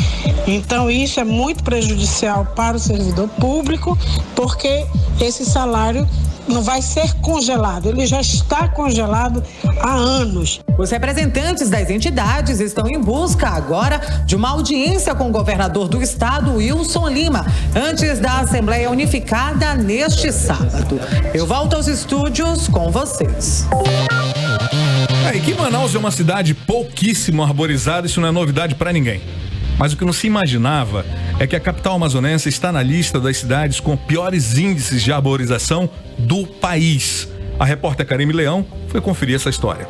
Então isso é muito prejudicial para o servidor público, porque esse salário não vai ser congelado, ele já está congelado há anos. Os representantes das entidades estão em busca agora de uma audiência com o governador do estado, Wilson Lima, antes da Assembleia Unificada neste sábado. Eu volto aos estúdios com vocês. E que Manaus é uma cidade pouquíssimo arborizada, isso não é novidade para ninguém. Mas o que não se imaginava é que a capital amazonense está na lista das cidades com piores índices de arborização do país. A repórter Karime Leão foi conferir essa história.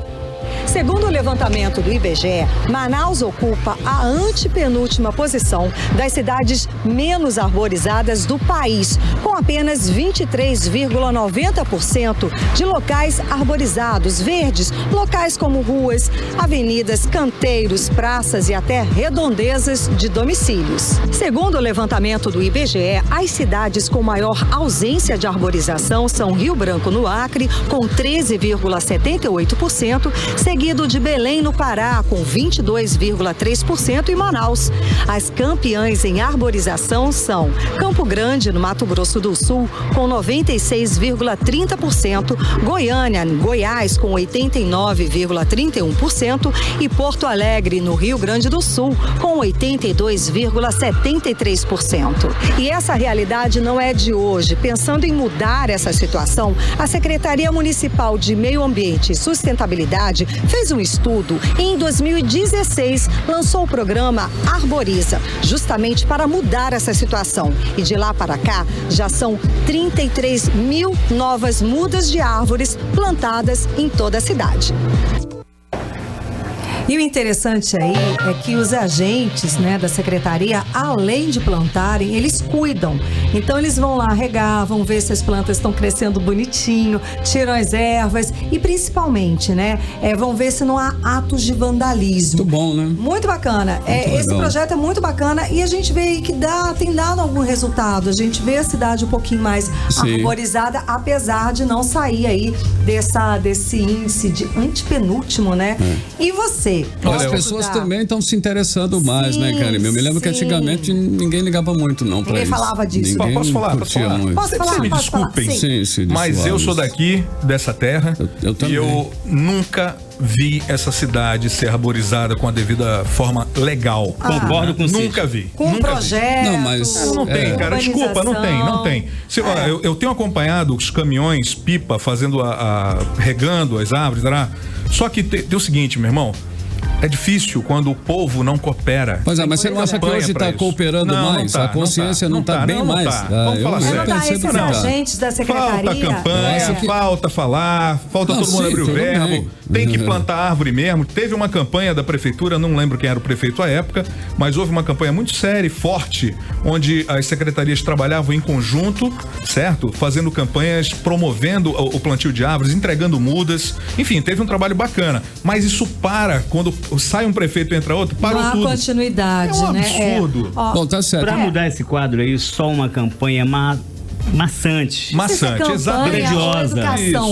Segundo o levantamento do IBGE, Manaus ocupa a antepenúltima posição das cidades menos arborizadas do país, com apenas 23,90% de locais arborizados, verdes, locais como ruas, avenidas, canteiros, praças e até redondezas de domicílios. Segundo o levantamento do IBGE, as cidades com maior ausência de arborização são Rio Branco, no Acre, com 13,78%, seguido de Belém, no Pará, com 22,3% e Manaus. As campeãs em arborização são Campo Grande, no Mato Grosso do Sul, com 96,30%, Goiânia, Goiás, com 89,31% e Porto Alegre, no Rio Grande do Sul, com 82,73%. E essa realidade não é de hoje. Pensando em mudar essa situação, a Secretaria Municipal de Meio Ambiente e Sustentabilidade fez um estudo e em 2016 lançou o programa Arboriza, justamente para mudar essa situação. E de lá para cá, já são 33 mil novas mudas de árvores plantadas em toda a cidade. E o interessante aí é que os agentes, né, da secretaria, além de plantarem, eles cuidam. Então eles vão lá regar, vão ver se as plantas estão crescendo bonitinho, tiram as ervas e principalmente, né, vão ver se não há atos de vandalismo. Muito bom, né? Muito bacana. Esse projeto é muito bacana e a gente vê aí que tem dado algum resultado. A gente vê a cidade um pouquinho mais arborizada, apesar de não sair aí desse índice de antepenúltimo, né? E você? As pessoas também estão se interessando mais, né, Karine? Eu me lembro que antigamente ninguém ligava muito, não, pra isso. Ninguém falava disso. Posso falar? Muito. Posso falar? Me desculpem, sim, mas eu sou daqui, dessa terra, eu também. E eu nunca vi essa cidade ser arborizada com a devida forma legal. Concordo com você. Nunca vi. Com nunca projeto. Vi. Não, mas não tem, cara. Desculpa, não tem. Eu tenho acompanhado os caminhões pipa fazendo regando as árvores, só que tem o seguinte, meu irmão. É difícil quando o povo não coopera. Pois mas você não acha que hoje está cooperando mais? A consciência não está bem mais. Vamos falar sério. Esses agentes da secretaria. Falta campanha, falta falar, falta todo mundo abrir o verbo. Tem que plantar árvore mesmo. Teve uma campanha da prefeitura, não lembro quem era o prefeito à época, mas houve uma campanha muito séria e forte, onde as secretarias trabalhavam em conjunto, certo? Fazendo campanhas, promovendo o plantio de árvores, entregando mudas. Enfim, teve um trabalho bacana. Mas isso para quando sai um prefeito e entra outro, parou tudo. Não há continuidade, é um absurdo. Bom, tá certo. Pra mudar esse quadro aí, só uma campanha maçante, exatamente.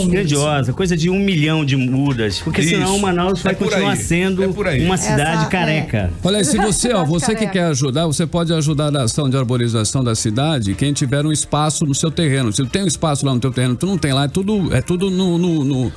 grandiosa, coisa de 1 milhão de mudas, porque senão Manaus vai continuar sendo uma cidade careca. Olha aí, se você que quer ajudar, você pode ajudar na ação de arborização da cidade, quem tiver um espaço no seu terreno. Se tu tem um espaço lá no teu terreno, tu não tem lá, é tudo no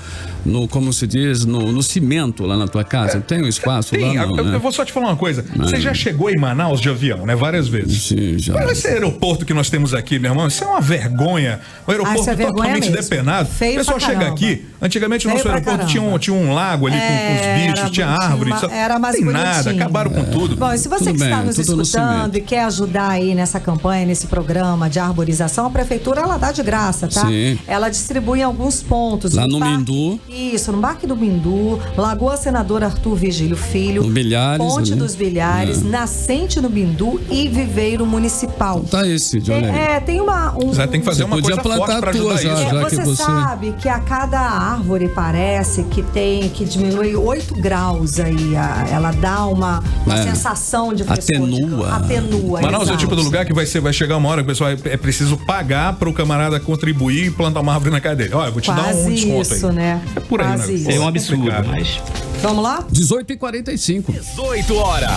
como se diz, no cimento lá na tua casa. Tem um espaço lá? Não, eu vou só te falar uma coisa. Você já chegou em Manaus de avião, né? Várias vezes. Sim, já. Olha esse aeroporto que nós temos aqui, meu irmão. Isso é uma vergonha. O aeroporto totalmente depenado. O pessoal chega aqui. Antigamente o nosso aeroporto tinha um lago ali com os bichos, tinha árvore. Era mais bonitinho. Nada, acabaram com tudo. Bom, e se você que está nos escutando e quer ajudar aí nessa campanha, nesse programa de arborização, a prefeitura ela dá de graça, tá? Sim. Ela distribui em alguns pontos. Lá no Mindu. Isso, no Parque do Mindu, Lagoa Senador Arthur Vigílio Filho, no Bilhares, Ponte dos Bilhares, Nascente no Bindu e Viveiro Municipal. Tá esse, olha aí. Tem tem que fazer uma coisa forte para ajudar isso. Você sabe que a cada árvore parece que diminui 8 graus aí, ela dá uma sensação de frescor. Atenua. Manaus é o tipo do lugar que vai chegar uma hora que o pessoal é preciso pagar para o camarada contribuir e plantar uma árvore na casa dele. Olha, eu vou te dar um desconto isso, aí. Né? É por aí, né? É um absurdo, mas... Vamos lá? 18h45. 18 horas.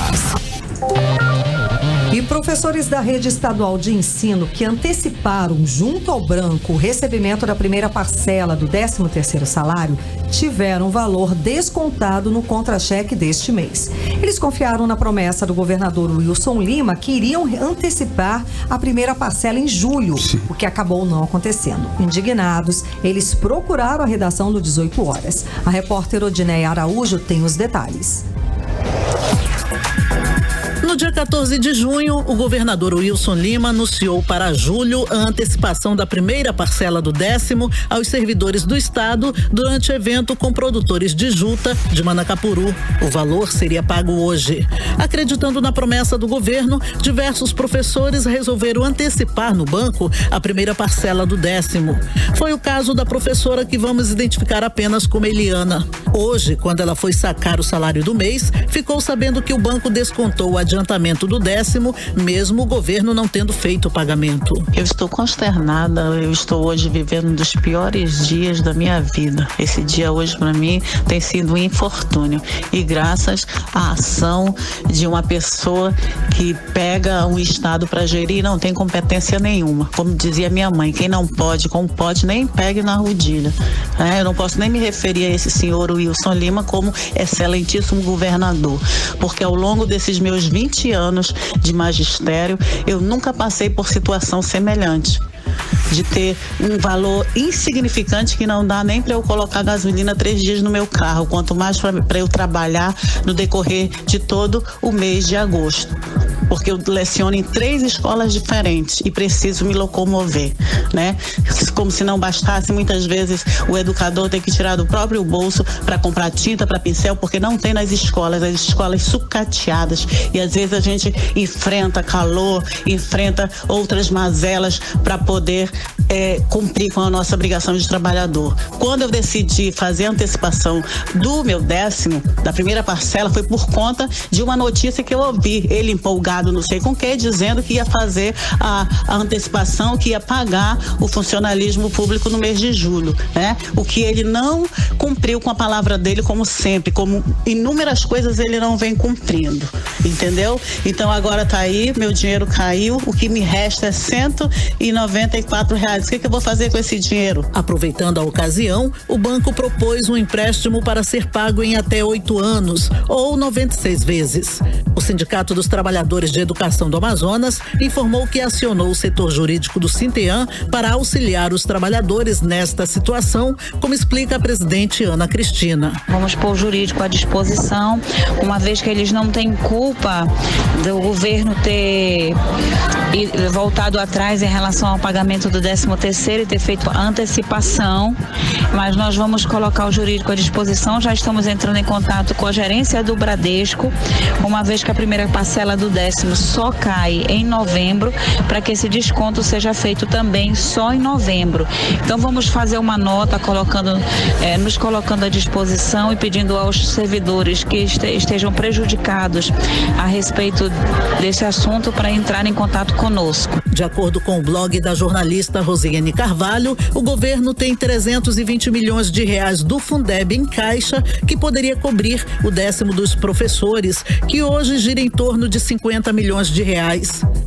E professores da rede estadual de ensino que anteciparam junto ao branco o recebimento da primeira parcela do 13º salário tiveram valor descontado no contra-cheque deste mês. Eles confiaram na promessa do governador Wilson Lima que iriam antecipar a primeira parcela em julho, o que acabou não acontecendo. Indignados, eles procuraram a redação do 18 horas. A repórter Odineia Araújo tem os detalhes. No dia 14 de junho, o governador Wilson Lima anunciou para julho a antecipação da primeira parcela do 10º aos servidores do estado durante evento com produtores de juta de Manacapuru. O valor seria pago hoje. Acreditando na promessa do governo, diversos professores resolveram antecipar no banco a primeira parcela do 10º. Foi o caso da professora que vamos identificar apenas como Eliana. Hoje, quando ela foi sacar o salário do mês, ficou sabendo que o banco descontou o adiantamento do 10º, mesmo o governo não tendo feito o pagamento. Eu estou consternada, eu estou hoje vivendo um dos piores dias da minha vida. Esse dia hoje para mim tem sido um infortúnio e graças à ação de uma pessoa que pega um estado para gerir e não tem competência nenhuma. Como dizia minha mãe, quem não pode, como pode, nem pegue na rodilha. Eu não posso nem me referir a esse senhor Wilson Lima como excelentíssimo governador, porque ao longo desses meus 20 anos de magistério, eu nunca passei por situação semelhante. De ter um valor insignificante que não dá nem para eu colocar gasolina 3 dias no meu carro, quanto mais para eu trabalhar no decorrer de todo o mês de agosto. porque eu leciono em 3 escolas diferentes e preciso me locomover, né? Como se não bastasse, muitas vezes o educador tem que tirar do próprio bolso para comprar tinta, para pincel, porque não tem nas escolas, as escolas sucateadas, e às vezes a gente enfrenta calor, enfrenta outras mazelas para poder cumprir com a nossa obrigação de trabalhador. Quando eu decidi fazer a antecipação do meu 10º, da primeira parcela, foi por conta de uma notícia que eu ouvi, ele empolgado não sei com que, dizendo que ia fazer a antecipação, que ia pagar o funcionalismo público no mês de julho, né? O que ele não cumpriu com a palavra dele, como sempre, como inúmeras coisas ele não vem cumprindo, entendeu? Então agora tá aí, meu dinheiro caiu, o que me resta é R$194. O que eu vou fazer com esse dinheiro? Aproveitando a ocasião, o banco propôs um empréstimo para ser pago em até 8 anos, ou 96 vezes. O Sindicato dos Trabalhadores de Educação do Amazonas informou que acionou o setor jurídico do Sinteam para auxiliar os trabalhadores nesta situação, como explica a presidente Ana Cristina. Vamos pôr o jurídico à disposição, uma vez que eles não têm culpa do governo ter voltado atrás em relação ao pagamento do 13º e ter feito a antecipação, mas nós vamos colocar o jurídico à disposição. Já estamos entrando em contato com a gerência do Bradesco, uma vez que a primeira parcela do 10º só cai em novembro, para que esse desconto seja feito também só em novembro. Então vamos fazer uma nota nos colocando à disposição e pedindo aos servidores que estejam prejudicados a respeito desse assunto para entrar em contato conosco. De acordo com o blog da jornalista Rosiane Carvalho, o governo tem R$320 milhões do Fundeb em caixa, que poderia cobrir o 10º dos professores, que hoje gira em torno de R$50 milhões.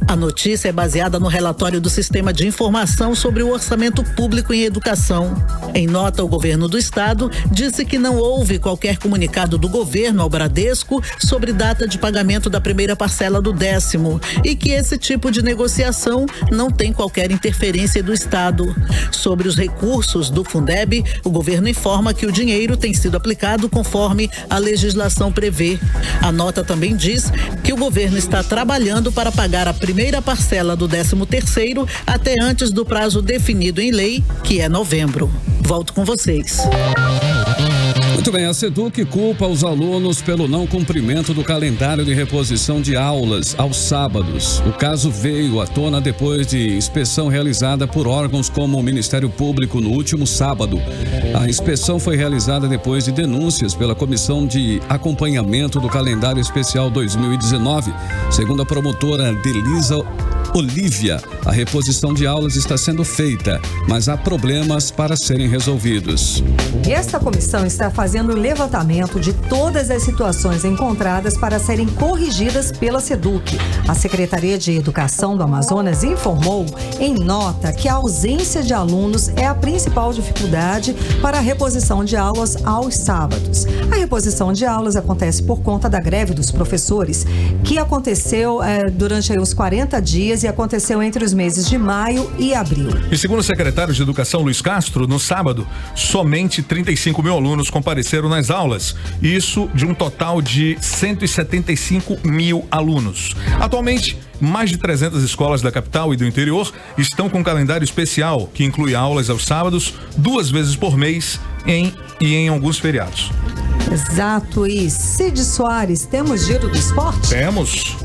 A notícia é baseada no relatório do Sistema de Informação sobre o Orçamento Público em Educação. Em nota, o governo do estado disse que não houve qualquer comunicado do governo ao Bradesco sobre data de pagamento da primeira parcela do 10º e que esse tipo de negociação não tem qualquer interferência do estado. Sobre os recursos do Fundeb, o governo informa que o dinheiro tem sido aplicado conforme a legislação prevê. A nota também diz que o governo está trabalhando para pagar a primeira parcela do 13º até antes do prazo definido em lei, que é novembro. Volto com vocês. Muito bem, a SEDUC culpa os alunos pelo não cumprimento do calendário de reposição de aulas aos sábados. O caso veio à tona depois de inspeção realizada por órgãos como o Ministério Público no último sábado. A inspeção foi realizada depois de denúncias pela Comissão de Acompanhamento do Calendário Especial 2019. Segundo a promotora Delisa Olívia, a reposição de aulas está sendo feita, mas há problemas para serem resolvidos. Esta comissão está fazendo o levantamento de todas as situações encontradas para serem corrigidas pela SEDUC. A Secretaria de Educação do Amazonas informou em nota que a ausência de alunos é a principal dificuldade para a reposição de aulas aos sábados. A reposição de aulas acontece por conta da greve dos professores, que aconteceu durante os 40 dias e aconteceu entre os meses de maio e abril. E segundo o secretário de Educação, Luiz Castro, no sábado, somente 35 mil alunos compareceram nas aulas. Isso de um total de 175 mil alunos. Atualmente, mais de 300 escolas da capital e do interior estão com um calendário especial, que inclui aulas aos sábados, 2 vezes por mês em alguns feriados. Exato. E Cid Soares, temos giro do esporte? Temos.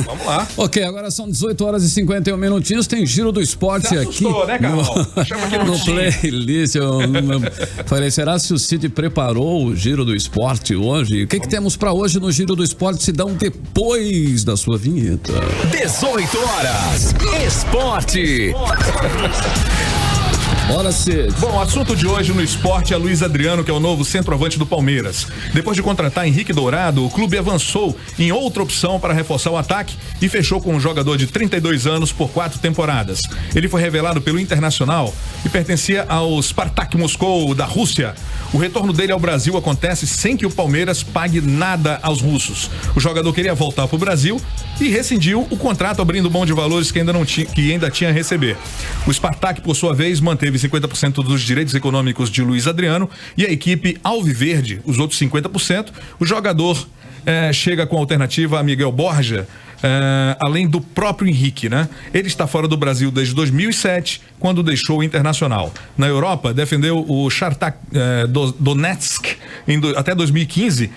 Vamos lá. Ok, agora são 18 horas e 51 minutinhos, tem giro do esporte aqui. Né, no playlist. Eu falei, será se o Cid preparou o giro do esporte hoje? O que temos pra hoje no giro do esporte? Se dão depois da sua vinheta. 18 horas, esporte. Bora, Cid. Bom, o assunto de hoje no esporte é Luiz Adriano, que é o novo centroavante do Palmeiras. Depois de contratar Henrique Dourado, o clube avançou em outra opção para reforçar o ataque e fechou com um jogador de 32 anos por 4 temporadas. Ele foi revelado pelo Internacional e pertencia ao Spartak Moscou, da Rússia. O retorno dele ao Brasil acontece sem que o Palmeiras pague nada aos russos. O jogador queria voltar para o Brasil e rescindiu o contrato, abrindo mão de valores que ainda tinha a receber. O Spartak, por sua vez, manteve 50% dos direitos econômicos de Luiz Adriano e a equipe alviverde, os outros 50%. O jogador chega com a alternativa a Miguel Borja, além do próprio Henrique, né? Ele está fora do Brasil desde 2007, quando deixou o Internacional. Na Europa, defendeu o Shakhtar Donetsk até 2015,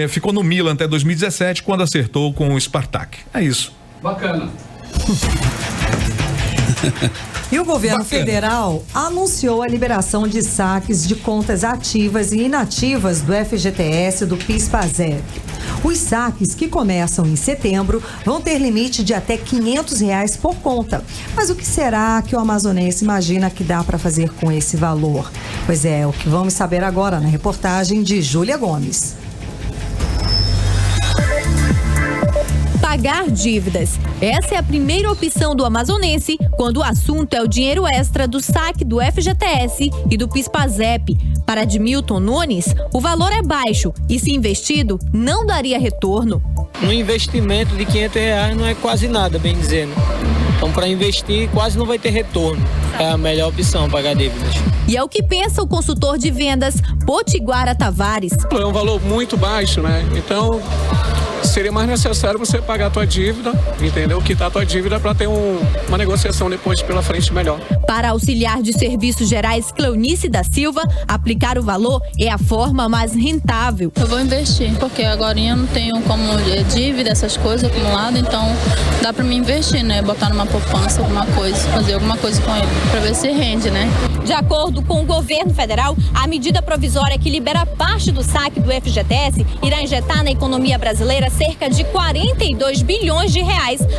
ficou no Milan até 2017, quando acertou com o Spartak. É isso. Bacana. E o governo federal anunciou a liberação de saques de contas ativas e inativas do FGTS do PIS/PASEP. Os saques, que começam em setembro, vão ter limite de até R$500 por conta. Mas o que será que o amazonense imagina que dá para fazer com esse valor? Pois é, o que vamos saber agora na reportagem de Júlia Gomes. Pagar dívidas. Essa é a primeira opção do amazonense quando o assunto é o dinheiro extra do saque do FGTS e do PIS/PASEP. Para Admilton Nunes, o valor é baixo e, se investido, não daria retorno. Um investimento de R$500 não é quase nada, bem dizendo. Então, para investir, quase não vai ter retorno. É a melhor opção, pagar dívidas. E é o que pensa o consultor de vendas Potiguara Tavares. É um valor muito baixo, né? Então, seria mais necessário você pagar a tua dívida, entendeu? Quitar a tua dívida para ter uma negociação depois pela frente melhor. Para auxiliar de serviços gerais Cleonice da Silva, aplicar o valor é a forma mais rentável. Eu vou investir, porque agora eu não tenho como dívida, essas coisas acumuladas, então dá para me investir, né? Botar numa poupança, alguma coisa, fazer alguma coisa com ele, para ver se rende, né? De acordo com o governo federal, a medida provisória que libera parte do saque do FGTS irá injetar na economia brasileira cerca de R$42 bilhões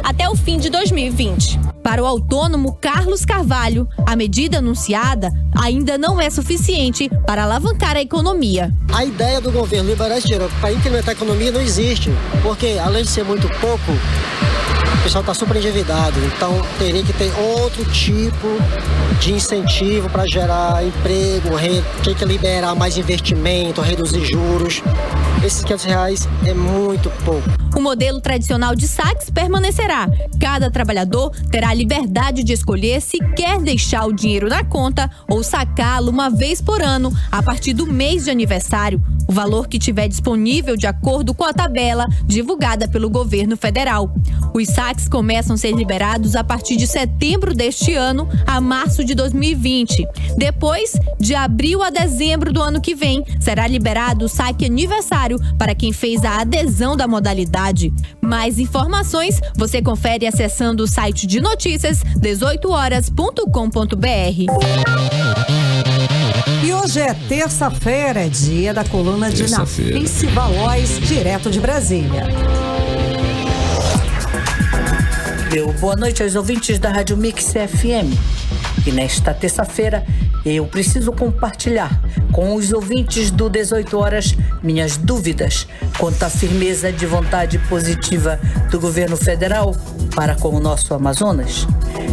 até o fim de 2020. Para o autônomo Carlos Carvalho, a medida anunciada ainda não é suficiente para alavancar a economia. A ideia do governo liberar esse dinheiro para incrementar a economia não existe, porque além de ser muito pouco, o pessoal está super endividado, então teria que ter outro tipo de incentivo para gerar emprego, tem que liberar mais investimento, reduzir juros. Esses R$500 é muito pouco. O modelo tradicional de saques permanecerá. Cada trabalhador terá a liberdade de escolher se quer deixar o dinheiro na conta ou sacá-lo uma vez por ano, a partir do mês de aniversário. O valor que tiver disponível de acordo com a tabela divulgada pelo governo federal. Os saques começam a ser liberados a partir de setembro deste ano a março de 2020. Depois, de abril a dezembro do ano que vem, será liberado o saque aniversário para quem fez a adesão da modalidade. Mais informações você confere acessando o site de notícias 18horas.com.br. E hoje é terça-feira, é dia da coluna de Nafice Valóis, direto de Brasília. Boa noite aos ouvintes da Rádio Mix FM. E nesta terça-feira eu preciso compartilhar com os ouvintes do 18 Horas minhas dúvidas quanto à firmeza de vontade positiva do governo federal para com o nosso Amazonas.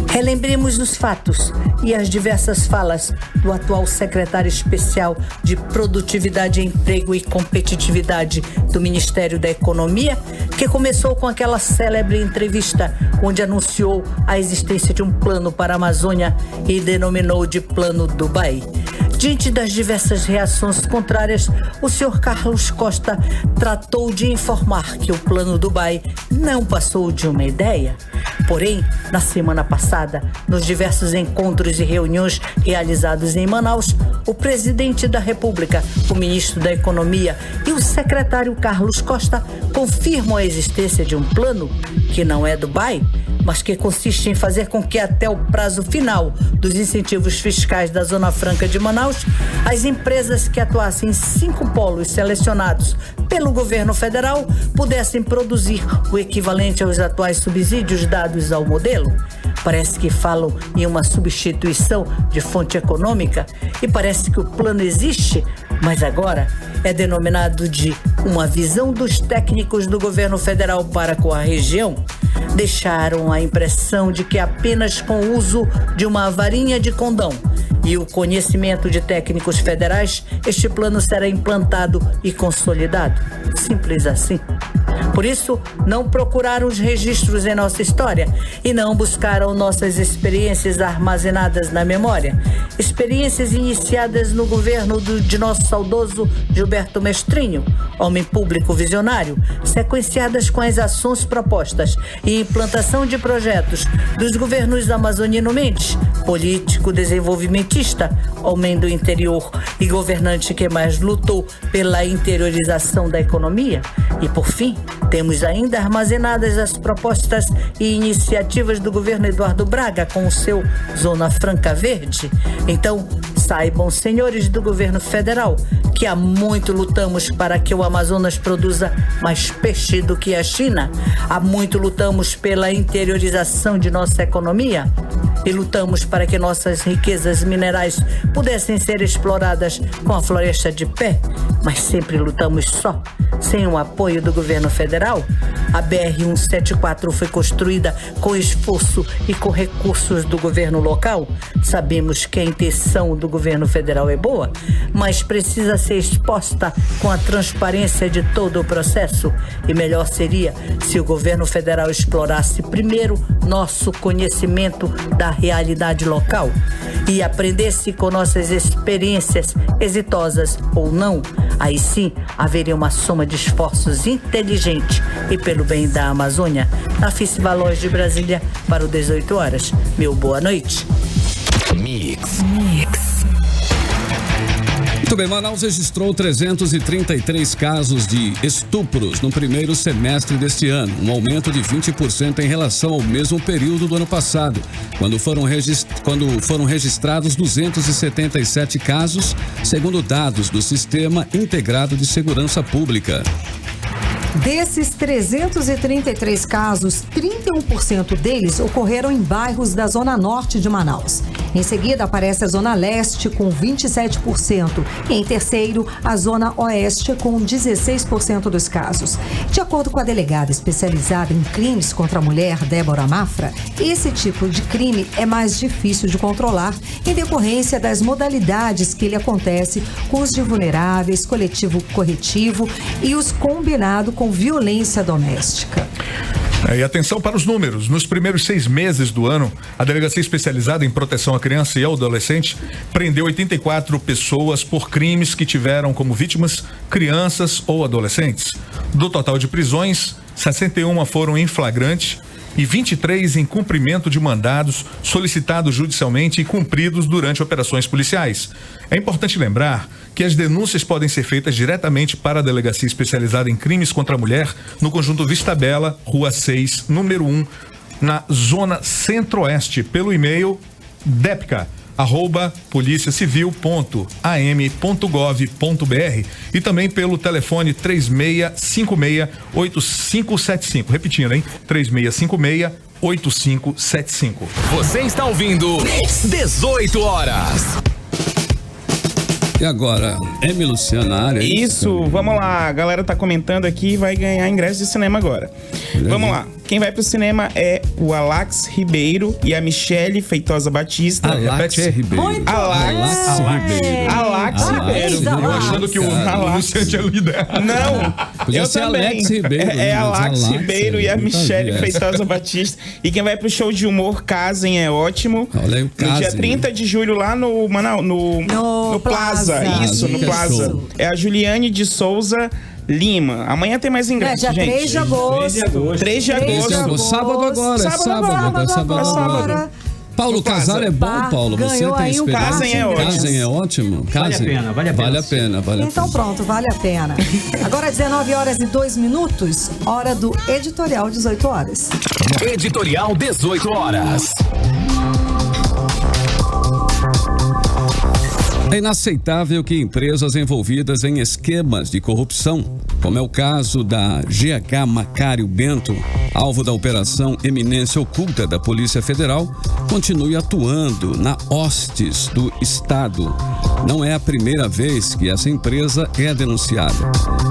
Relembremos os fatos e as diversas falas do atual secretário especial de Produtividade, Emprego e Competitividade do Ministério da Economia, que começou com aquela célebre entrevista onde anunciou a existência de um plano para a Amazônia e denominou de Plano Dubai. Diante das diversas reações contrárias, o senhor Carlos Costa tratou de informar que o Plano Dubai não passou de uma ideia. Porém, na semana passada, nos diversos encontros e reuniões realizados em Manaus, o presidente da República, o ministro da Economia e o secretário Carlos Costa confirmam a existência de um plano que não é Dubai, mas que consiste em fazer com que até o prazo final dos incentivos fiscais da Zona Franca de Manaus, as empresas que atuassem em 5 polos selecionados pelo governo federal pudessem produzir o equivalente aos atuais subsídios dados ao modelo. Parece que falam em uma substituição de fonte econômica e parece que o plano existe, mas agora é denominado de uma visão dos técnicos do governo federal para com a região. Deixaram a impressão de que apenas com o uso de uma varinha de condão e o conhecimento de técnicos federais, este plano será implantado e consolidado. Simples assim. Por isso, não procuraram os registros em nossa história e não buscaram nossas experiências armazenadas na memória. Experiências iniciadas no governo de nosso saudoso Gilberto Mestrinho, homem público visionário, sequenciadas com as ações propostas e implantação de projetos dos governos amazonino Mendes, político desenvolvimentista, homem do interior e governante que mais lutou pela interiorização da economia. E, por fim, temos ainda armazenadas as propostas e iniciativas do governo Eduardo Braga com o seu Zona Franca Verde. Então, saibam, senhores do governo federal, que há muito lutamos para que o Amazonas produza mais peixe do que a China. Há muito lutamos pela interiorização de nossa economia e lutamos para que nossas riquezas minerais pudessem ser exploradas com a floresta de pé, mas sempre lutamos só, sem o apoio do governo federal. A BR-174 foi construída com esforço e com recursos do governo local. Sabemos que a intenção do governo federal é boa, mas precisa ser exposta com a transparência de todo o processo. E melhor seria se o governo federal explorasse primeiro nosso conhecimento da realidade local e aprendesse com nossas experiências, exitosas ou não. Aí sim haveria uma soma de esforços inteligente e pelo bem da Amazônia. Nafice Valores de Brasília para o 18 horas. Meu boa noite. Mix. Muito bem, Manaus registrou 333 casos de estupros no primeiro semestre deste ano, um aumento de 20% em relação ao mesmo período do ano passado, quando foram registrados 277 casos, segundo dados do Sistema Integrado de Segurança Pública. Desses 333 casos, 31% deles ocorreram em bairros da Zona Norte de Manaus. Em seguida, aparece a Zona Leste, com 27%. E em terceiro, a Zona Oeste, com 16% dos casos. De acordo com a delegada especializada em crimes contra a mulher, Débora Mafra, esse tipo de crime é mais difícil de controlar em decorrência das modalidades que ele acontece com os de vulneráveis, coletivo corretivo e os combinado com violência doméstica. E atenção para os números. Nos primeiros 6 meses do ano, a Delegacia Especializada em Proteção à Criança e ao Adolescente prendeu 84 pessoas por crimes que tiveram como vítimas crianças ou adolescentes. Do total de prisões, 61 foram em flagrante e 23 em cumprimento de mandados solicitados judicialmente e cumpridos durante operações policiais. É importante lembrar que as denúncias podem ser feitas diretamente para a Delegacia Especializada em Crimes contra a Mulher, no conjunto Vista Bela, Rua 6, número 1, na Zona Centro-Oeste, pelo e-mail depca@policiacivil.am.gov.br e também pelo telefone 3656-8575. Repetindo, hein? 3656-8575. Você está ouvindo 18 horas. E agora, M. Luciano na área? Isso, vamos lá. A galera tá comentando aqui e vai ganhar ingresso de cinema agora. Vamos lá. Quem vai pro cinema é o Alax Ribeiro e a Michele Feitosa Batista. Alax Ribeiro. Alax Ribeiro. Eu achando que o Luciano tinha lido. Não, podia eu ser também. Alex Ribeiro. É Alax Ribeiro e a Michele Feitosa Batista. E quem vai pro show de humor Casem é ótimo. Olha aí o No dia 30 de julho lá no Plaza. Isso, no Plaza. É a Juliane de Souza Lima. Amanhã tem mais ingressos, dia gente. 3 de agosto. 3 de agosto. Sábado agora. Sábado. Paulo, casar é bom, Paulo? Você tem experiência? Casem é ótimo. Vale a pena. Vale a pena. Então pronto, vale a pena. Agora 19 horas e 2 minutos, hora do Editorial 18 horas. Editorial 18 horas. É inaceitável que empresas envolvidas em esquemas de corrupção, como é o caso da GH Macário Bento, alvo da Operação Eminência Oculta da Polícia Federal, continue atuando na hostes do Estado. Não é a primeira vez que essa empresa é denunciada.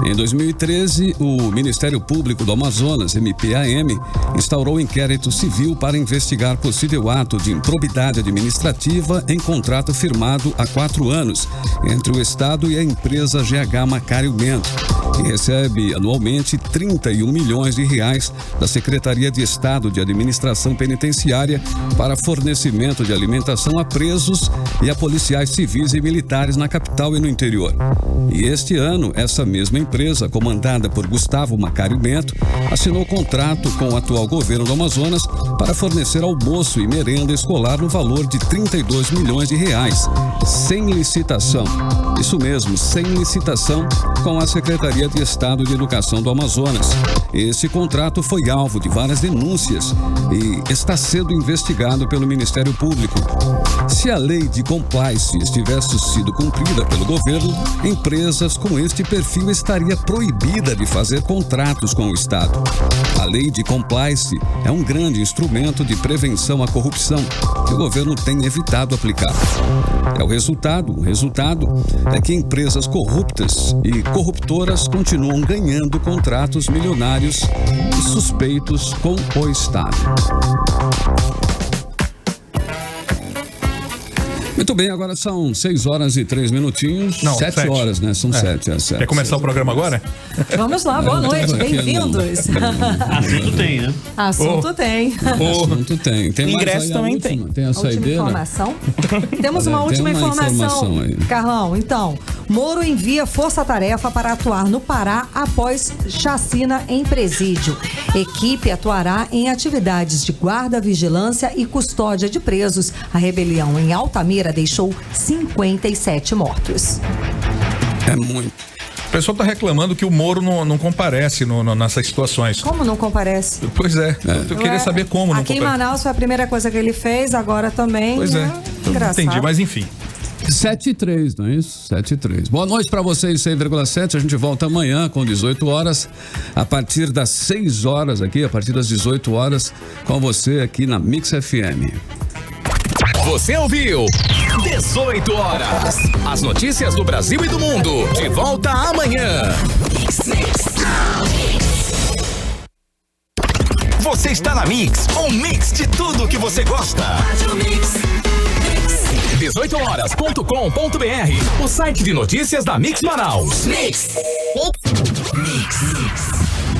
Em 2013, o Ministério Público do Amazonas, MPAM, instaurou inquérito civil para investigar possível ato de improbidade administrativa em contrato firmado há 4 anos entre o Estado e a empresa GH Macário Bento, que recebe anualmente 31 milhões de reais da Secretaria de Estado de Administração Penitenciária para fornecimento de alimentação a presos e a policiais civis e militares na capital e no interior. E este ano, essa mesma empresa, comandada por Gustavo Macário Bento, assinou contrato com o atual governo do Amazonas para fornecer almoço e merenda escolar no valor de 32 milhões de reais, sem licitação. Isso mesmo, sem licitação, com a Secretaria de Estado de Educação do Amazonas. Esse contrato foi alvo de várias denúncias e está sendo investigado pelo Ministério Público. Se a lei de compliance tivesse sido cumprida pelo governo, empresas com este perfil estaria proibida de fazer contratos com o Estado. A lei de compliance é um grande instrumento de prevenção à corrupção que o governo tem evitado aplicar. O resultado é que empresas corruptas e corruptoras continuam ganhando contratos milionários e suspeitos com o Estado. Muito bem, agora são 6 horas e 3 minutinhos. Não, 7 horas, né? São 7. Quer começar o programa agora? Vamos lá, boa noite, bem-vindos. Assunto tem, né? Assunto tem. Assunto tem. Tem mais ingresso aí também última, tem. Tem a saideira. Informação? Temos uma última informação aí. Carlão, então, Moro envia força-tarefa para atuar no Pará após chacina em presídio. Equipe atuará em atividades de guarda, vigilância e custódia de presos. A rebelião em Altamira deixou 57 mortos. É muito. O pessoal está reclamando que o Moro não comparece nessas situações. Como não comparece? Pois é. Eu queria saber como não Aqui comparece. em Manaus foi a primeira coisa que ele fez, agora também. Pois é. Engraçado. Entendi, mas enfim. 7h03, não é isso? 7h03. Boa noite para vocês, 100,7. A gente volta amanhã com 18 horas, a partir das 6 horas aqui, a partir das 18 horas, com você aqui na Mix FM. Você ouviu 18 horas. As notícias do Brasil e do mundo. De volta amanhã. Você está na Mix, um mix de tudo que você gosta. 18horas.com.br, o site de notícias da Mix Manaus. Mix.